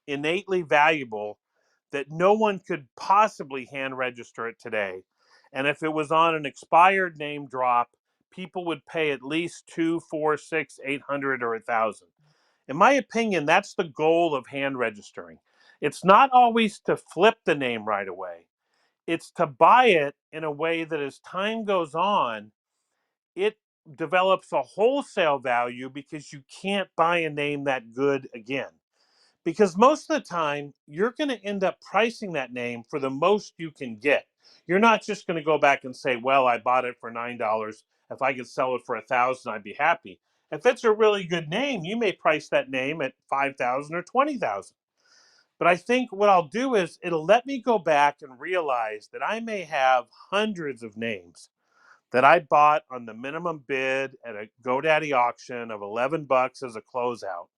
innately valuable that no one could possibly hand register it today? And if it was on an expired name drop, people would pay at least two, four, six, 800, or 1,000. In my opinion, that's the goal of hand registering. It's not always to flip the name right away. It's to buy it in a way that as time goes on, it develops a wholesale value because you can't buy a name that good again. Because most of the time, you're going to end up pricing that name for the most you can get. You're not just going to go back and say, well, I bought it for $9. If I could sell it for 1,000, I'd be happy. If it's a really good name, you may price that name at 5,000 or 20,000. But I think what I'll do is it'll let me go back and realize that I may have hundreds of names that I bought on the minimum bid at a GoDaddy auction of $11 as a closeout.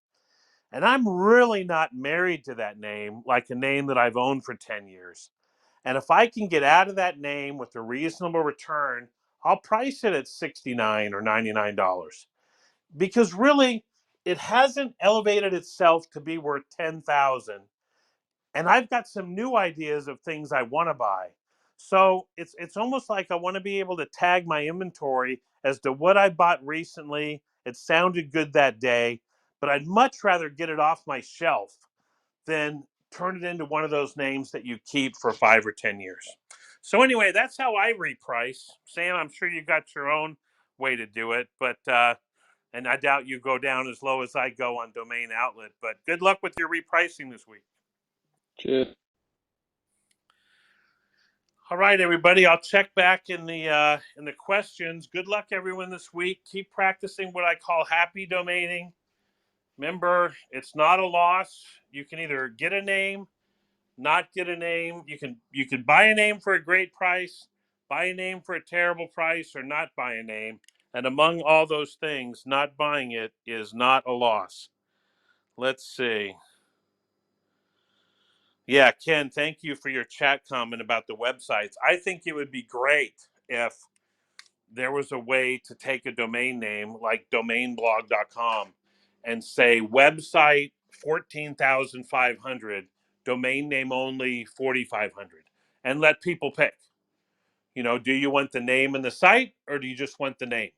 And I'm really not married to that name like a name that I've owned for 10 years. And if I can get out of that name with a reasonable return, I'll price it at $69 or $99, because really it hasn't elevated itself to be worth 10,000. And I've got some new ideas of things I want to buy. So it's almost like I want to be able to tag my inventory as to what I bought recently. It sounded good that day, but I'd much rather get it off my shelf than turn it into one of those names that you keep for 5 or 10 years. So anyway, that's how I reprice. Sam, I'm sure you got your own way to do it, but and I doubt you go down as low as I go on domain outlet. But good luck with your repricing this week.
Cheers.
All right, everybody. I'll check back in the questions. Good luck, everyone, this week. Keep practicing what I call happy domaining. Remember, it's not a loss. You can either get a name, not get a name. You can buy a name for a great price, buy a name for a terrible price, or not buy a name. And among all those things, not buying it is not a loss. Let's see. Yeah, Ken, thank you for your chat comment about the websites. I think it would be great if there was a way to take a domain name like domainblog.com and say website 14,500, domain name only 4,500, and let people pick. Do you want the name and the site, or do you just want the name?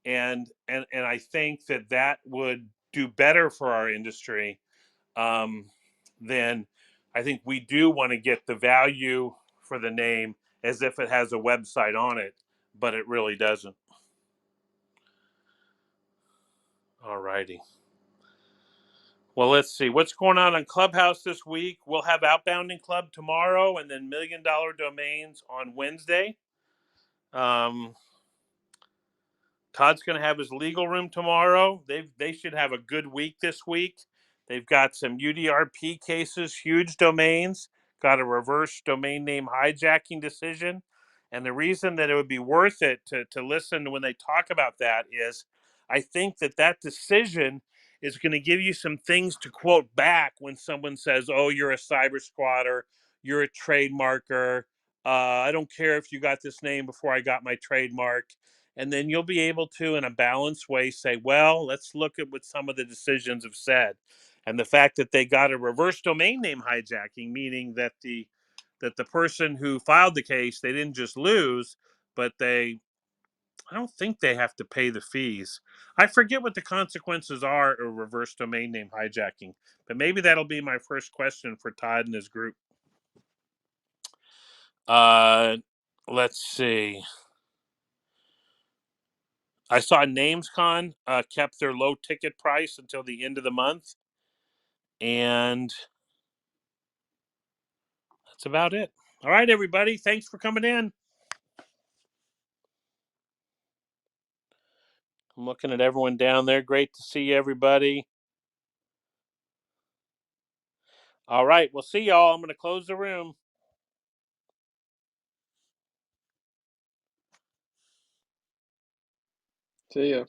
And I think that would do better for our industry, um, then I think we do want to get the value for the name as if it has a website on it, but it really doesn't. All righty. Well, let's see what's going on Clubhouse this week. We'll have Outbounding Club tomorrow, and then Million Dollar Domains on Wednesday. Todd's going to have his legal room tomorrow. They should have a good week this week. They've got some UDRP cases, huge domains, got a reverse domain name hijacking decision. And the reason that it would be worth it to listen when they talk about that is I think that decision is going to give you some things to quote back when someone says, oh, you're a cyber squatter, you're a trademarker. I don't care if you got this name before I got my trademark. And then you'll be able to, in a balanced way, say, well, let's look at what some of the decisions have said. And the fact that they got a reverse domain name hijacking, meaning that the person who filed the case, they didn't just lose, but I don't think they have to pay the fees. I forget what the consequences are of reverse domain name hijacking, but maybe that'll be my first question for Todd and his group. Let's see. I saw NamesCon kept their low ticket price until the end of the month, and that's about it. All right, everybody. Thanks for coming in. I'm looking at everyone down there. Great to see everybody. All right, we'll see y'all. I'm going to close the room.
See ya.